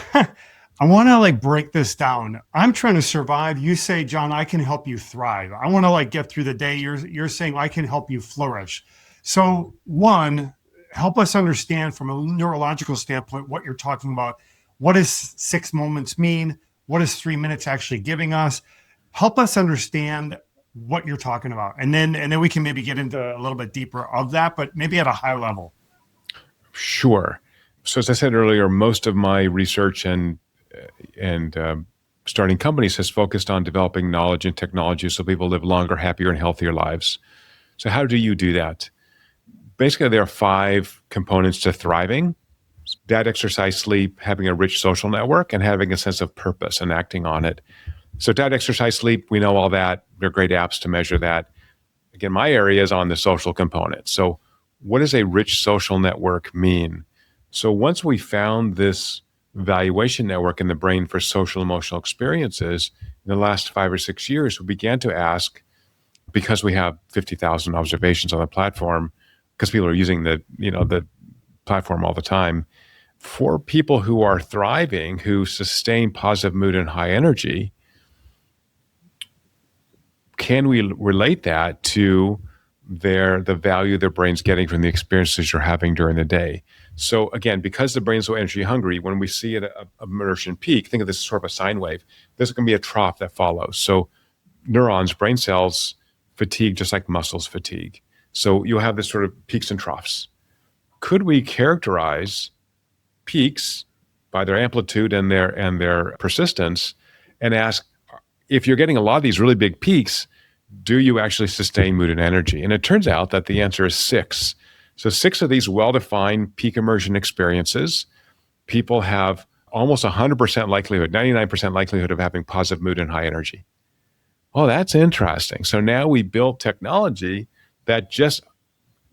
I want to break this down. I'm trying to survive. You say, John, I can help you thrive. I want to get through the day. You're saying I can help you flourish. So one, help us understand from a neurological standpoint what you're talking about. What does 6 moments mean? What is 3 minutes actually giving us? Help us understand what you're talking about. And then we can maybe get into a little bit deeper of that, but maybe at a high level. Sure. So as I said earlier, most of my research and starting companies has focused on developing knowledge and technology so people live longer, happier, and healthier lives. So how do you do that? Basically, there are 5 components to thriving: diet, exercise, sleep, having a rich social network, and having a sense of purpose and acting on it. So diet, exercise, sleep, we know all that. There are great apps to measure that. Again, my area is on the social component. So what does a rich social network mean? So once we found this valuation network in the brain for social emotional experiences, in the last 5 or 6 years, we began to ask, because we have 50,000 observations on the platform, because people are using the platform all the time, for people who are thriving, who sustain positive mood and high energy, can we relate that to the value their brain's getting from the experiences you're having during the day? So again, because the brain's so energy hungry, when we see it a immersion peak, think of this as sort of a sine wave. There's going to be a trough that follows. So neurons, brain cells fatigue just like muscles fatigue. So you'll have this sort of peaks and troughs. Could we characterize peaks by their amplitude and their persistence and ask, if you're getting a lot of these really big peaks, do you actually sustain mood and energy? And it turns out that the answer is 6. So 6 of these well-defined peak immersion experiences, people have almost 100% likelihood, 99% likelihood of having positive mood and high energy. Oh, that's interesting. So now we built technology that just,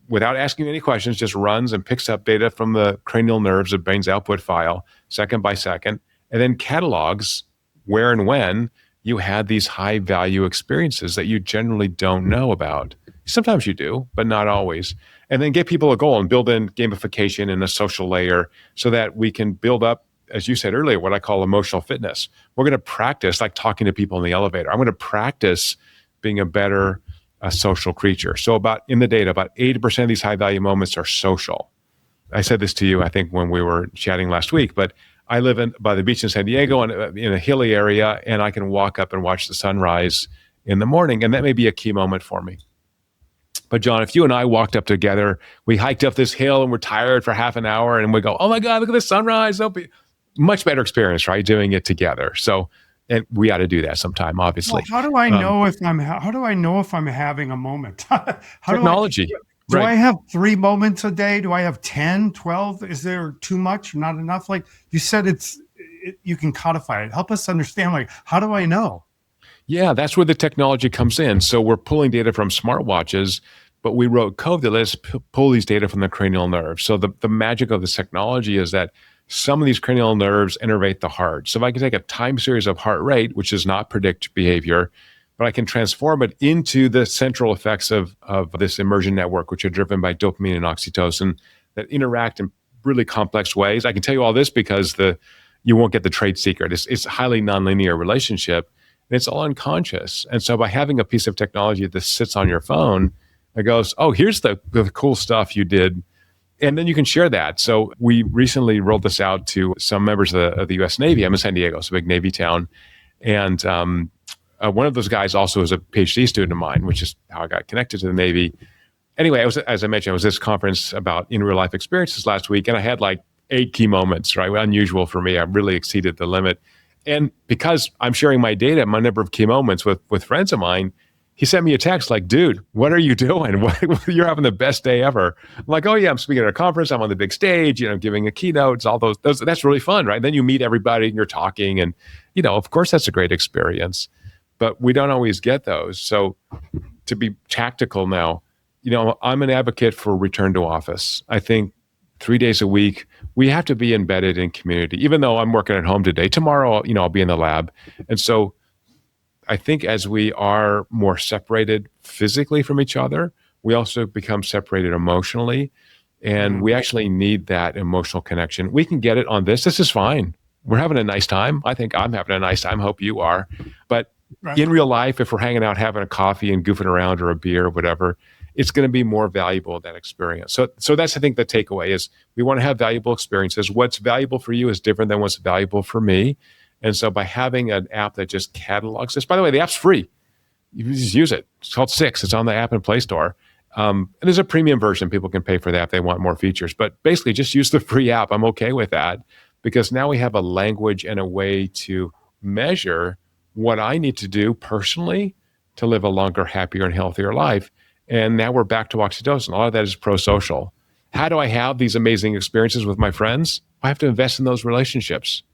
without asking any questions, just runs and picks up data from the cranial nerves, the brain's output file, second by second, and then catalogs where and when you had these high value experiences that you generally don't know about. Sometimes you do, but not always. And then get people a goal and build in gamification and a social layer so that we can build up, as you said earlier, what I call emotional fitness. We're going to practice like talking to people in the elevator. I'm going to practice being a better social creature. So in the data, about 80% of these high value moments are social. I said this to you, I think, when we were chatting last week, but I live by the beach in San Diego and in a hilly area, and I can walk up and watch the sunrise in the morning, and that may be a key moment for me. But John, if you and I walked up together, we hiked up this hill and we're tired for half an hour, and we go, oh my God, look at the sunrise. That'll be much better experience, right? Doing it together. So, and we ought to do that sometime, obviously. Well, how do I know if I'm having a moment? Technology. Do Right. I have 3 moments a day? Do I have 10, 12? Is there too much, not enough? Like you said, you can codify it. Help us understand, like, how do I know? Yeah, that's where the technology comes in. So we're pulling data from smartwatches, but we wrote code that lets us pull these data from the cranial nerve. So the magic of this technology is that some of these cranial nerves innervate the heart. So if I can take a time series of heart rate, which does not predict behavior, but I can transform it into the central effects of this immersion network, which are driven by dopamine and oxytocin that interact in really complex ways. I can tell you all this because you won't get the trade secret. It's a highly nonlinear relationship, and it's all unconscious. And so by having a piece of technology that sits on your phone, it goes, oh, here's the cool stuff you did. And then you can share that. So we recently rolled this out to some members of the U.S. Navy. I'm in San Diego, it's a big Navy town. And one of those guys also is a PhD student of mine, which is how I got connected to the Navy. Anyway, as I mentioned, I was at this conference about in real life experiences last week, and I had like 8 key moments, right? Unusual for me. I really exceeded the limit. And because I'm sharing my data, my number of key moments with friends of mine, he sent me a text like, dude, what are you doing? You're having the best day ever. I'm like, oh yeah, I'm speaking at a conference. I'm on the big stage, giving a keynote. It's all those, that's really fun, right? And then you meet everybody and you're talking and, of course that's a great experience, but we don't always get those. So to be tactical now, I'm an advocate for return to office. I think 3 days a week, we have to be embedded in community, even though I'm working at home today. Tomorrow, I'll be in the lab. And so I think as we are more separated physically from each other, we also become separated emotionally. And we actually need that emotional connection. We can get it on this. This is fine. We're having a nice time. I think I'm having a nice time. Hope you are. But Right. in real life, if we're hanging out, having a coffee and goofing around or a beer or whatever, it's going to be more valuable, that experience. So that's, I think, the takeaway is we want to have valuable experiences. What's valuable for you is different than what's valuable for me. And so by having an app that just catalogs this, by the way, the app's free. You just use it. It's called Six. It's on the App and Play Store. And there's a premium version. People can pay for that if they want more features. But basically, just use the free app. I'm okay with that because now we have a language and a way to measure what I need to do personally to live a longer, happier, and healthier life. And now we're back to oxytocin. A lot of that is pro-social. How do I have these amazing experiences with my friends? I have to invest in those relationships.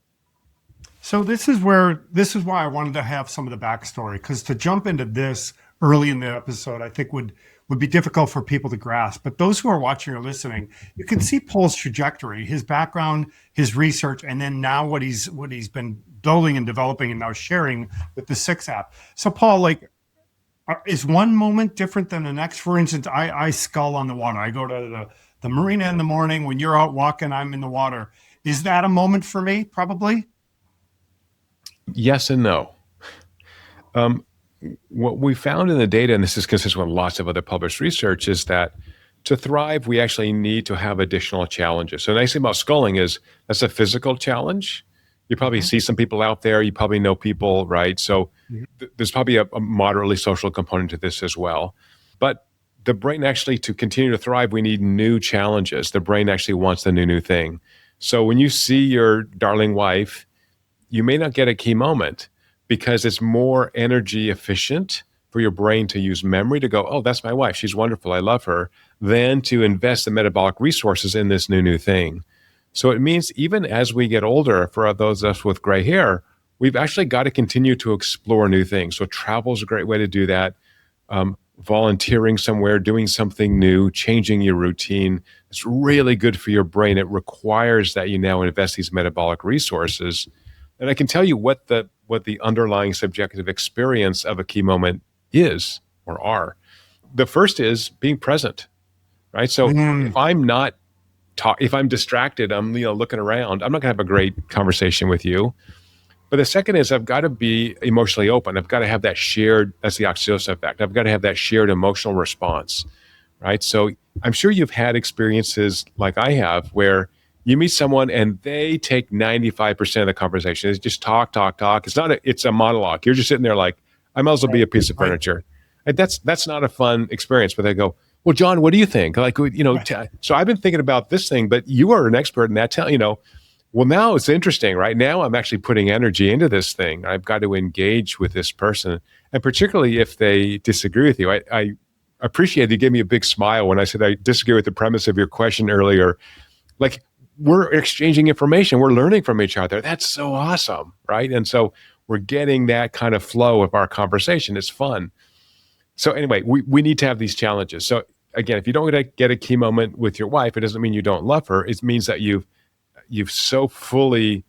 So this is why I wanted to have some of the backstory, because to jump into this early in the episode, I think would be difficult for people to grasp. But those who are watching or listening, you can see Paul's trajectory, his background, his research, and then now what he's been building and developing and now sharing with the Six app. So Paul, like, is one moment different than the next? For instance, I scull on the water. I go to the marina in the morning. When you're out walking, I'm in the water. Is that a moment for me? Probably. Yes and no. What we found in the data, and this is consistent with lots of other published research, is that to thrive, we actually need to have additional challenges. So the nice thing about sculling is that's a physical challenge. You probably see some people out there. You probably know people, right? So there's probably a moderately social component to this as well. But the brain actually, to continue to thrive, we need new challenges. The brain actually wants the new thing. So when you see your darling wife, you may not get a key moment because it's more energy efficient for your brain to use memory to go, oh, that's my wife. She's wonderful. I love her, than to invest the metabolic resources in this new thing. So it means even as we get older, for those of us with gray hair, we've actually got to continue to explore new things. So travel is a great way to do that. Volunteering somewhere, doing something new, changing your routine. It's really good for your brain. It requires that you now invest these metabolic resources. And I can tell you what the underlying subjective experience of a key moment is or are. The first is being present, right? So if I'm not if I'm distracted, I'm looking around, I'm not gonna have a great conversation with you. But the second is I've got to be emotionally open. I've got to have that shared, that's the oxytocin effect. I've got to have that shared emotional response, right? So I'm sure you've had experiences like I have where you meet someone and they take 95% of the conversation. It's just talk. It's a monologue. You're just sitting there like, I might as well be a piece of furniture. And that's not a fun experience. But they go, well, John, what do you think? Like, so I've been thinking about this thing, but you are an expert in that. Well, now it's interesting, right? Now I'm actually putting energy into this thing. I've got to engage with this person. And particularly if they disagree with you, I appreciate you gave me a big smile when I said I disagree with the premise of your question earlier. Like, we're exchanging information, we're learning from each other. That's so awesome, right? And so we're getting that kind of flow of our conversation. It's fun. So anyway, we need to have these challenges. So again, if you don't get a key moment with your wife, it doesn't mean you don't love her. It means that you've so fully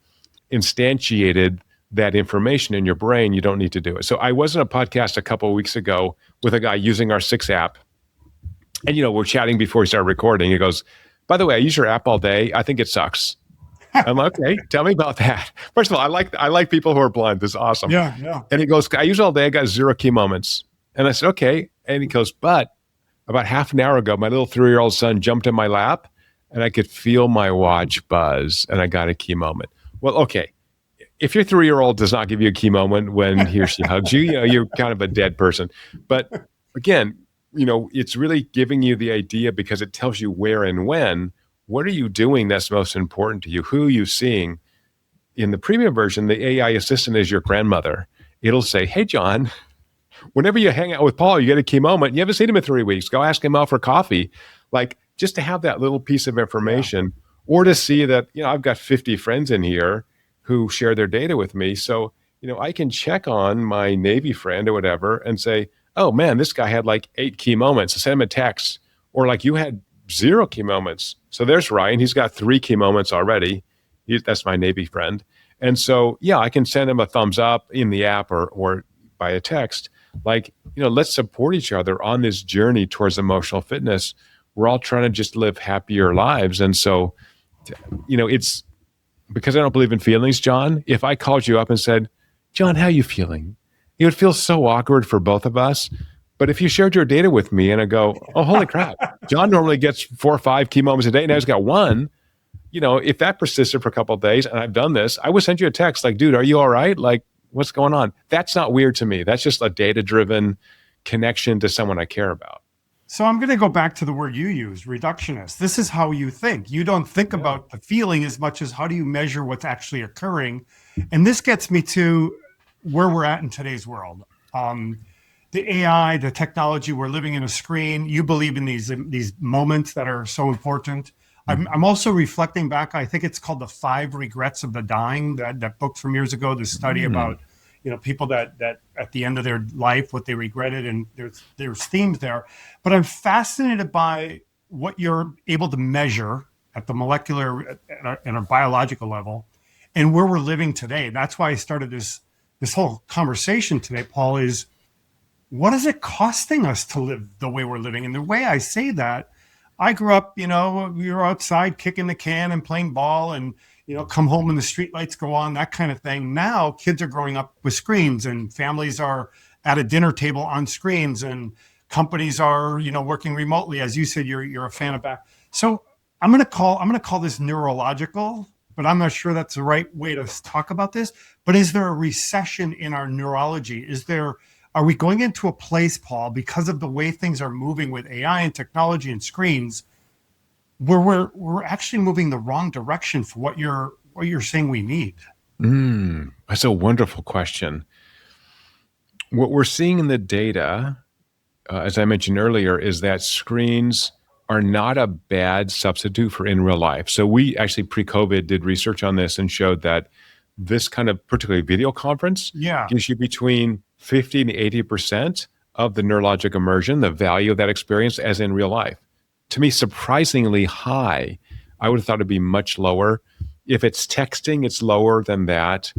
instantiated that information in your brain, you don't need to do it. So I was in a podcast a couple of weeks ago with a guy using our 6 app. And, we're chatting before we started recording. He goes, by the way, I use your app all day. I think it sucks. I'm like, okay, tell me about that. First of all, I like people who are blunt. This is awesome. Yeah. And he goes, I use it all day. I got 0 key moments. And I said, okay. And he goes, but about half an hour ago, my little 3-year-old son jumped in my lap and I could feel my watch buzz and I got a key moment. Well, okay. If your 3-year-old does not give you a key moment when he or she hugs you, you're kind of a dead person. But again, it's really giving you the idea because it tells you where and when. What are you doing that's most important to you? Who are you seeing? In the premium version, the AI assistant is your grandmother. It'll say, hey, John, whenever you hang out with Paul, you get a key moment. You haven't seen him in 3 weeks. Go ask him out for coffee. Like, just to have that little piece of information, or to see that, I've got 50 friends in here who share their data with me. So, I can check on my Navy friend or whatever and say, oh man, this guy had like 8 key moments. Send him a text. Or like, you had 0 key moments. So there's Ryan. He's got 3 key moments already. That's my Navy friend. And so, I can send him a thumbs up in the app or by a text. Like, let's support each other on this journey towards emotional fitness. We're all trying to just live happier lives. And so, it's because I don't believe in feelings, John. If I called you up and said, John, how are you feeling? It would feel so awkward for both of us. But if you shared your data with me and I go, oh, holy crap, John normally gets 4 or 5 key moments a day. Now he's got 1. If that persisted for a couple of days and I've done this, I would send you a text like, dude, are you all right? Like, what's going on? That's not weird to me. That's just a data-driven connection to someone I care about. So I'm going to go back to the word you use, reductionist. This is how you think. You don't think about the feeling as much as how do you measure what's actually occurring. And this gets me to where we're at in today's world. The AI, the technology, we're living in a screen. You believe in these moments that are so important. I'm also reflecting back. I think it's called The 5 Regrets of the Dying, that book from years ago, the study about people that at the end of their life, what they regretted, and there's themes there. But I'm fascinated by what you're able to measure at the molecular and a biological level, and where we're living today. That's why I started this whole conversation today, Paul, is what is it costing us to live the way we're living? And the way I say that, I grew up, we were outside kicking the can and playing ball and, come home and the street lights go on, that kind of thing. Now kids are growing up with screens and families are at a dinner table on screens and companies are, working remotely. As you said, you're a fan of that. So I'm going to call this neurological, but I'm not sure that's the right way to talk about this. But is there a recession in our neurology? Are we going into a place, Paul, because of the way things are moving with AI and technology and screens, where we're actually moving the wrong direction for what you're saying we need? That's a wonderful question. What we're seeing in the data, as I mentioned earlier, is that screens are not a bad substitute for in real life. So we actually pre-COVID did research on this and showed that this kind of particularly video conference gives you between 50 and 80% of the neurologic immersion, the value of that experience as in real life. To me, surprisingly high. I would have thought it'd be much lower. If it's texting, it's lower than that,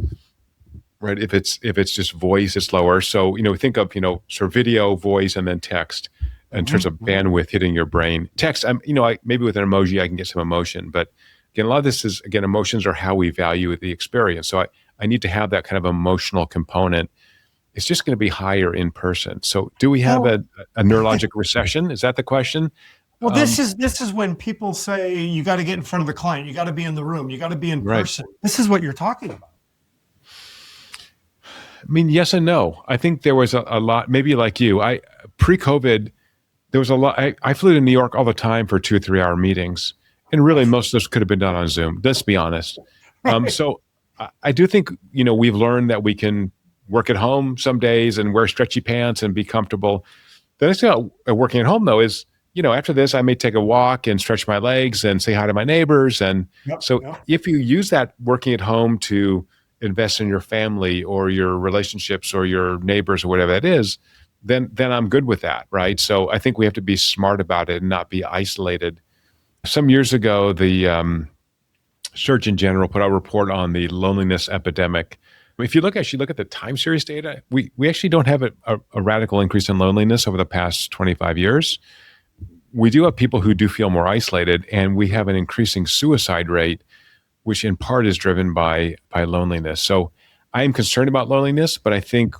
right? If it's just voice, it's lower. So, think of, sort of video, voice, and then text in terms of bandwidth hitting your brain. Text, maybe with an emoji, I can get some emotion. But again, a lot of this is, emotions are how we value the experience. So I need to have that kind of emotional component. It's just going to be higher in person. So do we have a neurologic recession? Is that the question? Well, this is when people say you got to get in front of the client, you got to be in the room, you got to be in person. This is what you're talking about. I mean, yes and no. I think there was a lot, maybe like you, pre-COVID, there was a lot. I flew to New York all the time for 2 or 3 hour meetings. And really most of this could have been done on Zoom. Let's be honest. So I do think, we've learned that we can work at home some days and wear stretchy pants and be comfortable. The next thing about working at home, though, is, after this, I may take a walk and stretch my legs and say hi to my neighbors. And Yep. so Yep. if you use that working at home to invest in your family or your relationships or your neighbors or whatever that is, then I'm good with that, right? So I think we have to be smart about it and not be isolated. Some years ago, the Surgeon General put out a report on the loneliness epidemic. If you look at the time series data, we actually don't have a radical increase in loneliness over the past 25 years. We do have people who do feel more isolated, and we have an increasing suicide rate, which in part is driven by loneliness. So I am concerned about loneliness, but I think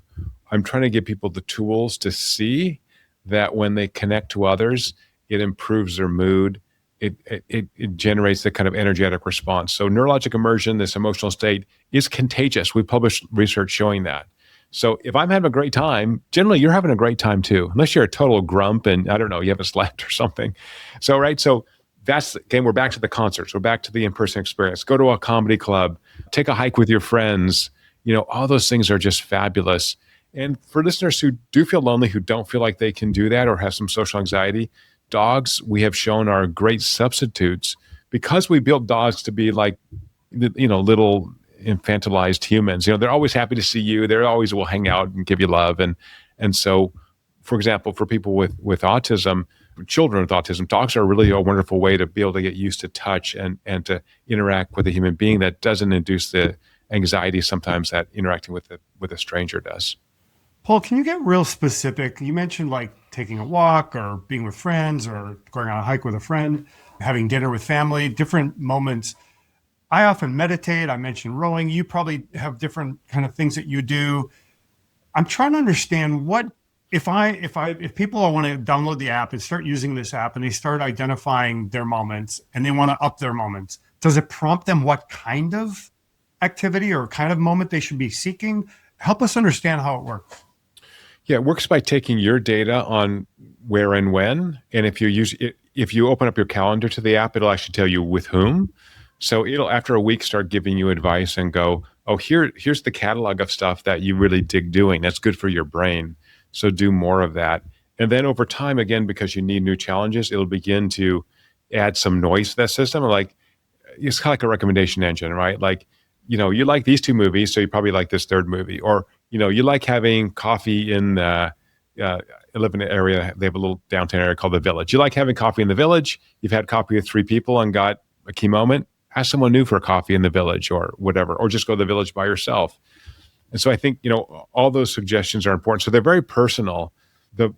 I'm trying to give people the tools to see that when they connect to others, it improves their mood. It generates the kind of energetic response. So neurologic immersion, this emotional state, is contagious. We published research showing that. So if I'm having a great time, generally you're having a great time too, unless you're a total grump and I don't know, you haven't slept or something. So, right. So that's, again, we're back to the concerts. We're back to the in-person experience. Go to a comedy club, take a hike with your friends. All those things are just fabulous. And for listeners who do feel lonely, who don't feel like they can do that or have some social anxiety, dogs, we have shown, are great substitutes because we built dogs to be like, little infantilized humans. They're always happy to see you. They always will hang out and give you love. And so, for example, for people with autism, children with autism, dogs are really a wonderful way to be able to get used to touch and to interact with a human being that doesn't induce the anxiety sometimes that interacting with a stranger does. Paul, can you get real specific? You mentioned like taking a walk or being with friends or going on a hike with a friend, having dinner with family, different moments. I often meditate. I mentioned rowing. You probably have different kind of things that you do. I'm trying to understand what if people want to download the app and start using this app and they start identifying their moments and they want to up their moments, does it prompt them what kind of activity or kind of moment they should be seeking? Help us understand how it works. Yeah, it works by taking your data on where and when. And if you open up your calendar to the app, it'll actually tell you with whom. So it'll, after a week, start giving you advice and go, oh, here's the catalog of stuff that you really dig doing. That's good for your brain. So do more of that. And then over time, again, because you need new challenges, it'll begin to add some noise to that system. Like, it's kind of like a recommendation engine, right? Like, you like these two movies, so you probably like this third movie. Or, you like having coffee in, I live in an area, they have a little downtown area called The Village. You like having coffee in The Village. You've had coffee with 3 people and got a key moment. Ask someone new for a coffee in The Village or whatever, or just go to The Village by yourself. And so I think, all those suggestions are important. So they're very personal. The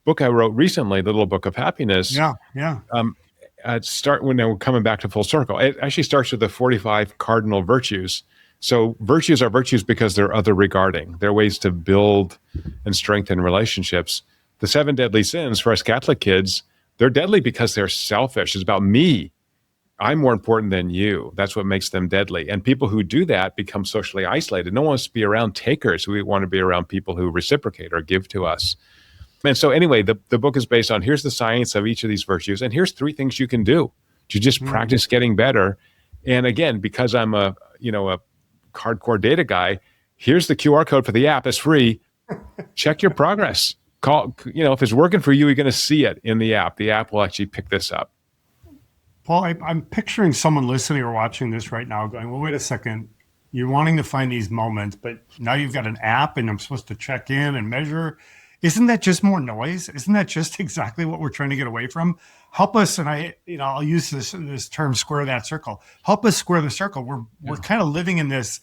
book I wrote recently, The Little Book of Happiness. Yeah. When we're coming back to full circle, it actually starts with the 45 cardinal virtues. So virtues are virtues because they're other regarding. They're ways to build and strengthen relationships. The 7 deadly sins for us Catholic kids, they're deadly because they're selfish. It's about me. I'm more important than you. That's what makes them deadly. And people who do that become socially isolated. No one wants to be around takers. We want to be around people who reciprocate or give to us. And so anyway, the book is based on, here's the science of each of these virtues, and here's 3 things you can do to just practice getting better. And again, because I'm a hardcore data guy, here's the QR code for the app. It's free. Check your progress. Call, if it's working for you, you're going to see it in the app. The app will actually pick this up. Paul, I'm picturing someone listening or watching this right now going, well, wait a second. You're wanting to find these moments, but now you've got an app and I'm supposed to check in and measure. Isn't that just more noise? Isn't that just exactly what we're trying to get away from? Help us, and I'll use this term, square that circle. Help us square the circle. We're kind of living in this,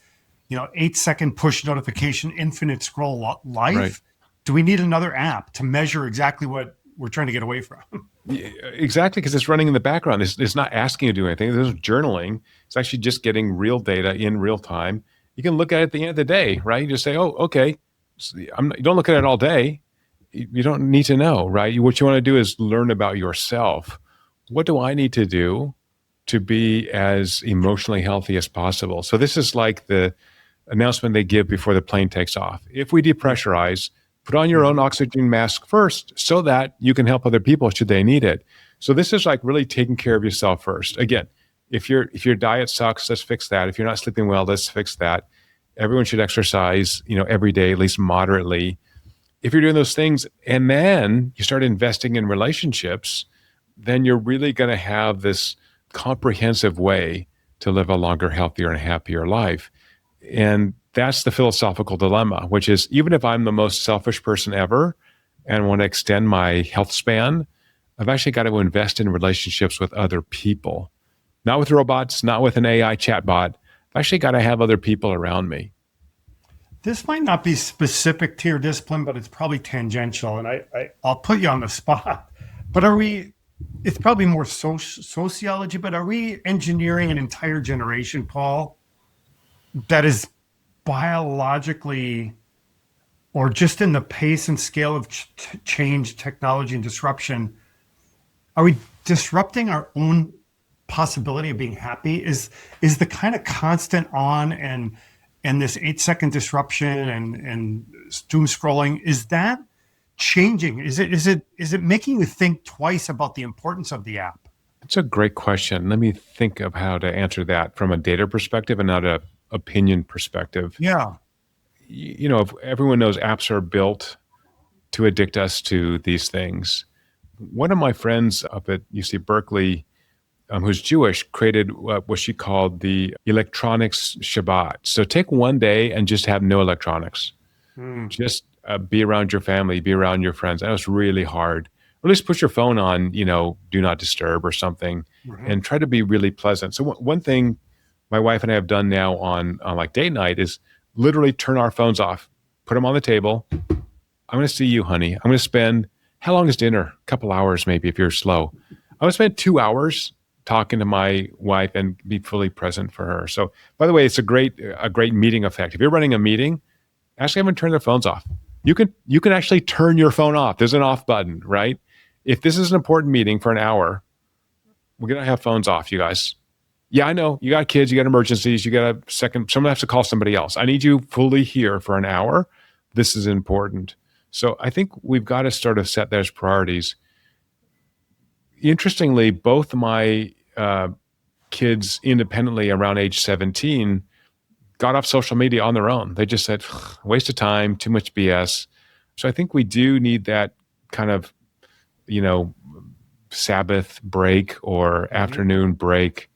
8-second push notification, infinite scroll life. Right. Do we need another app to measure exactly what we're trying to get away from? Yeah, exactly, because it's running in the background. It's not asking you to do anything. There's journaling. It's actually just getting real data in real time. You can look at it at the end of the day, right? You just say, oh, okay. You don't look at it all day. You don't need to know, right? What you want to do is learn about yourself. What do I need to do to be as emotionally healthy as possible? So this is like the announcement they give before the plane takes off. If we depressurize, put on your own oxygen mask first so that you can help other people should they need it. So this is like really taking care of yourself first. Again, if your diet sucks, let's fix that. If you're not sleeping well, let's fix that. Everyone should exercise, every day, at least moderately. if you're doing those things and then you start investing in relationships, then you're really going to have this comprehensive way to live a longer, healthier, and happier life. And that's the philosophical dilemma, which is even if I'm the most selfish person ever and want to extend my health span, I've actually got to invest in relationships with other people, not with robots, not with an AI chatbot. I've actually got to have other people around me. This might not be specific to your discipline, but it's probably tangential. And I'll put you on the spot. But it's probably more sociology, but are we engineering an entire generation, Paul, that is biologically or just in the pace and scale of change, technology, and disruption? Are we disrupting our own possibility of being happy? Is the kind of constant on and this 8-second disruption and doom scrolling, is that changing? Is it making you think twice about the importance of the app? It's a great question. Let me think of how to answer that from a data perspective and not a opinion perspective. Yeah. If everyone knows apps are built to addict us to these things. One of my friends up at UC Berkeley, who's Jewish, created what she called the electronics Shabbat. So take one day and just have no electronics. Just be around your family, be around your friends. That was really hard. Or at least put your phone on, do not disturb or something, and try to be really pleasant. So one thing my wife and I have done now on like date night is literally turn our phones off, put them on the table. I'm going to see you, honey. I'm going to spend, how long is dinner? A couple hours maybe if you're slow. I'm going to spend 2 hours talking to my wife and be fully present for her. So by the way, it's a great meeting effect. If you're running a meeting, actually have them turn their phones off. You can actually turn your phone off. There's an off button, right? If this is an important meeting for an hour, we're going to have phones off, you guys. Yeah, I know. You got kids, you got emergencies, you got a second, someone has to call somebody else. I need you fully here for an hour. This is important. So I think we've got to sort of set those priorities. Interestingly, both my kids independently around age 17 got off social media on their own. They just said, waste of time, too much BS. So I think we do need that kind of, Sabbath break or afternoon break.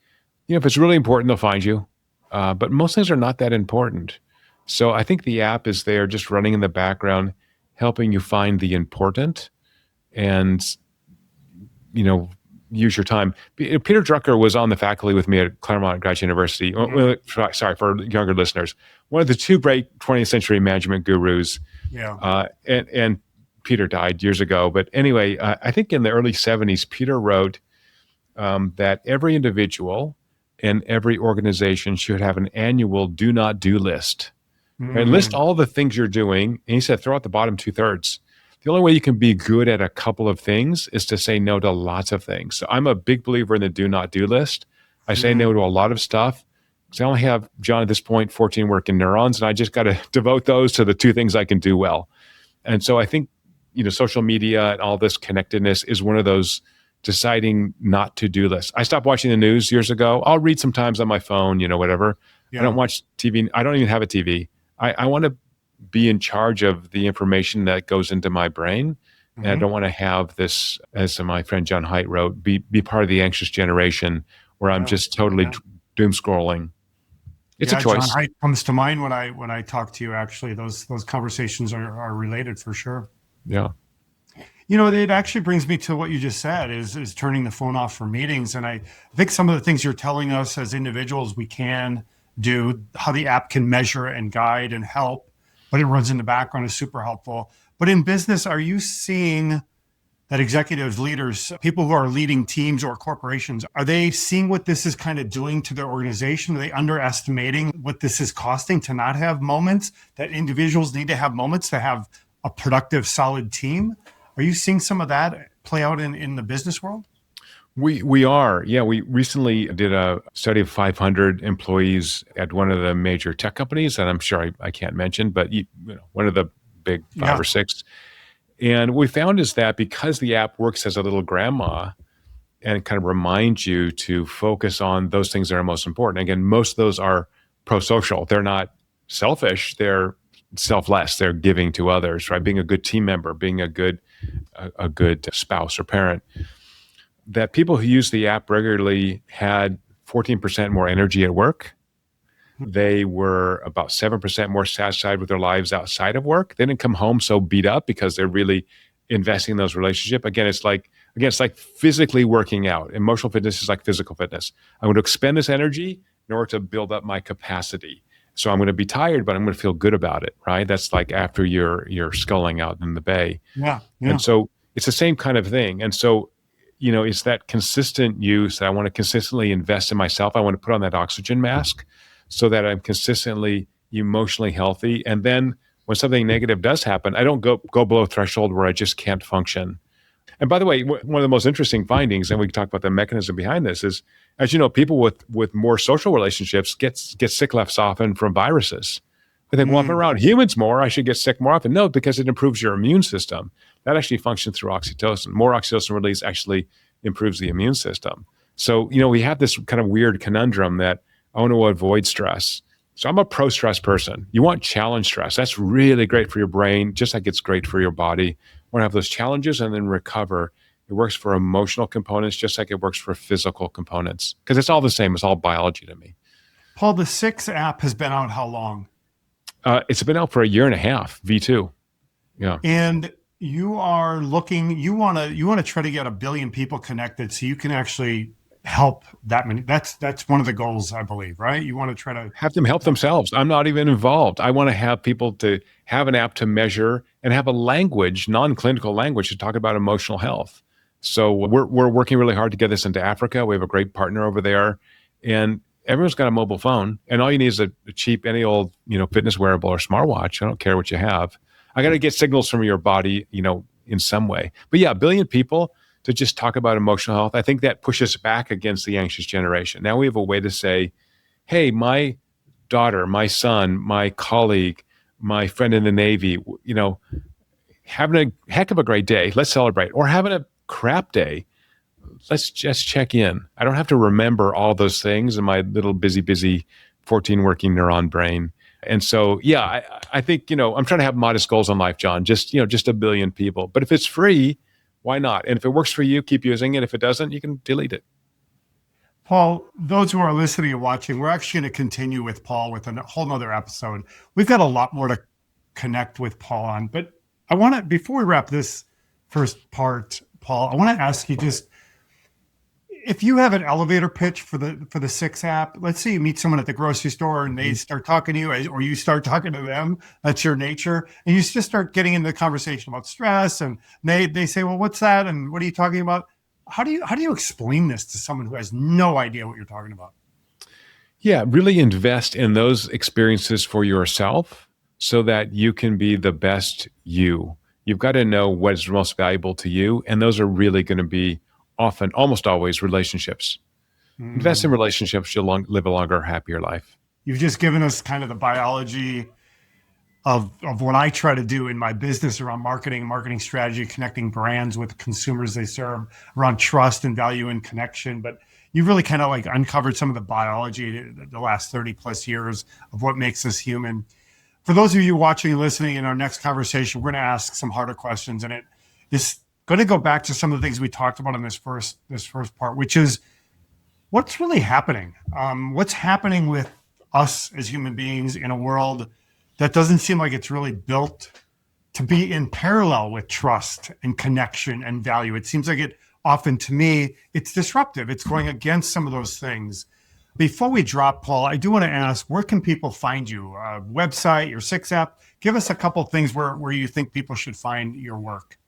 If it's really important, they'll find you. But most things are not that important. So I think the app is there just running in the background, helping you find the important and, use your time. Peter Drucker was on the faculty with me at Claremont Graduate University. Sorry, for younger listeners. One of the two great 20th century management gurus. Yeah. And Peter died years ago. But anyway, I think in the early 70s, Peter wrote that every individual and every organization should have an annual do not do list. And list all the things you're doing. And he said, throw out the bottom 2/3. The only way you can be good at a couple of things is to say no to lots of things. So I'm a big believer in the do not do list. I say no to a lot of stuff because I only have, John, at this point, 14 working neurons, and I just got to devote those to the 2 things I can do well. And so I think, social media and all this connectedness is one of those deciding not to do lists. I stopped watching the news years ago. I'll read sometimes on my phone, whatever. Yeah. I don't watch TV. I don't even have a TV. I want to be in charge of the information that goes into my brain. And I don't want to have this, as my friend John Haidt wrote, be part of the anxious generation where I'm just totally doom scrolling. It's a choice. John Haidt comes to mind when I talk to you. Actually, those conversations are related for sure. Yeah. It actually brings me to what you just said is turning the phone off for meetings. And I think some of the things you're telling us as individuals we can do, how the app can measure and guide and help, but it runs in the background is super helpful. But in business, are you seeing that executives, leaders, people who are leading teams or corporations, are they seeing what this is kind of doing to their organization? Are they underestimating what this is costing to not have moments, that individuals need to have moments to have a productive, solid team? Are you seeing some of that play out in the business world? We are. Yeah, we recently did a study of 500 employees at one of the major tech companies, and I'm sure I can't mention, but one of the big 5 or 6. And what we found is that because the app works as a little grandma and kind of reminds you to focus on those things that are most important. Again, most of those are pro-social. They're not selfish. They're selfless. They're giving to others, right? Being a good team member, being a good spouse or parent. That people who use the app regularly had 14% more energy at work. They were about 7% more satisfied with their lives outside of work. They didn't come home so beat up because they're really investing in those relationships. It's like physically working out. Emotional fitness is like physical fitness. I'm going to expend this energy in order to build up my capacity. So I'm going to be tired, but I'm going to feel good about it, right? That's like after you're sculling out in the bay. Yeah. And Yeah. so it's the same kind of thing. And so, it's that consistent use that I want to consistently invest in myself. I want to put on that oxygen mask so that I'm consistently emotionally healthy. And then when something negative does happen, I don't go below a threshold where I just can't function. And by the way, one of the most interesting findings, and we can talk about the mechanism behind this, is, as you know, people with more social relationships get sick less often from viruses. I think, well, if I'm around humans more, I should get sick more often. No, because it improves your immune system. That actually functions through oxytocin. More oxytocin release actually improves the immune system. So, we have this kind of weird conundrum that I want to avoid stress. So I'm a pro-stress person. You want challenge stress. That's really great for your brain, just like it's great for your body. I want to have those challenges and then recover. It works for emotional components, just like it works for physical components, because it's all the same. It's all biology to me. Paul, the 6 app has been out how long? It's been out for a year and a half, V2. Yeah. And you are looking, you want to try to get 1 billion people connected so you can actually help that many. That's one of the goals, I believe, right? You want to try to have them help themselves. I'm not even involved. I want to have people to have an app to measure and have a language, non-clinical language, to talk about emotional health. So we're working really hard to get this into Africa. We have a great partner over there, and everyone's got a mobile phone, and all you need is a cheap, any old, fitness wearable or smartwatch. I don't care what you have. I got to get signals from your body, in some way. But yeah, 1 billion people to just talk about emotional health. I think that pushes back against the anxious generation. Now we have a way to say, hey, my daughter, my son, my colleague, my friend in the Navy, having a heck of a great day. Let's celebrate. Or having a crap day. Let's just check in. I don't have to remember all those things in my little busy 14 working neuron brain. And so, yeah, I think, I'm trying to have modest goals in life, John, just 1 billion people. But if it's free, why not? And if it works for you, keep using it. If it doesn't, you can delete it. Paul, those who are listening and watching, we're actually going to continue with Paul with a whole nother episode. We've got a lot more to connect with Paul on. But I want to, before we wrap this first part, Paul, I want to ask you just, if you have an elevator pitch for the 6 app, let's say you meet someone at the grocery store and they start talking to you, or you start talking to them, that's your nature, and you just start getting into the conversation about stress, and they say, well, what's that? And what are you talking about? How do you explain this to someone who has no idea what you're talking about? Yeah, really invest in those experiences for yourself so that you can be the best you. You've got to know what is most valuable to you, and those are really going to be often, almost always, relationships. Invest in relationships, you'll live a longer, happier life. You've just given us kind of the biology of what I try to do in my business around marketing strategy, connecting brands with consumers they serve, around trust and value and connection. But you've really kind of like uncovered some of the biology the last 30 plus years of what makes us human. For those of you watching and listening, in our next conversation, we're going to ask some harder questions, and it is going to go back to some of the things we talked about in this first part, which is what's really happening. What's happening with us as human beings in a world that doesn't seem like it's really built to be in parallel with trust and connection and value. It seems like it often, to me, it's disruptive. It's going against some of those things. Before we drop, Paul, I do want to ask, where can people find you? Website, your 6 app? Give us a couple of things where you think people should find your work.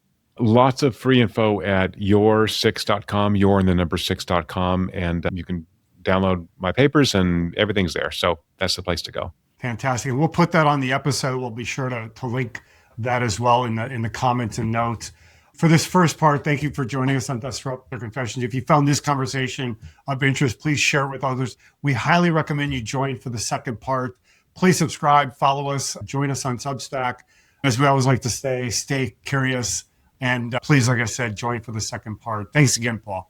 Lots of free info at your6.com, your and the number 6.com. And you can download my papers and everything's there. So that's the place to go. Fantastic. We'll put that on the episode. We'll be sure to link that as well in the comments and notes. For this first part, thank you for joining us on Disruptor Confessions. If you found this conversation of interest, please share it with others. We highly recommend you join for the second part. Please subscribe, follow us, join us on Substack. As we always like to say, stay curious. And please, like I said, join for the second part. Thanks again, Paul.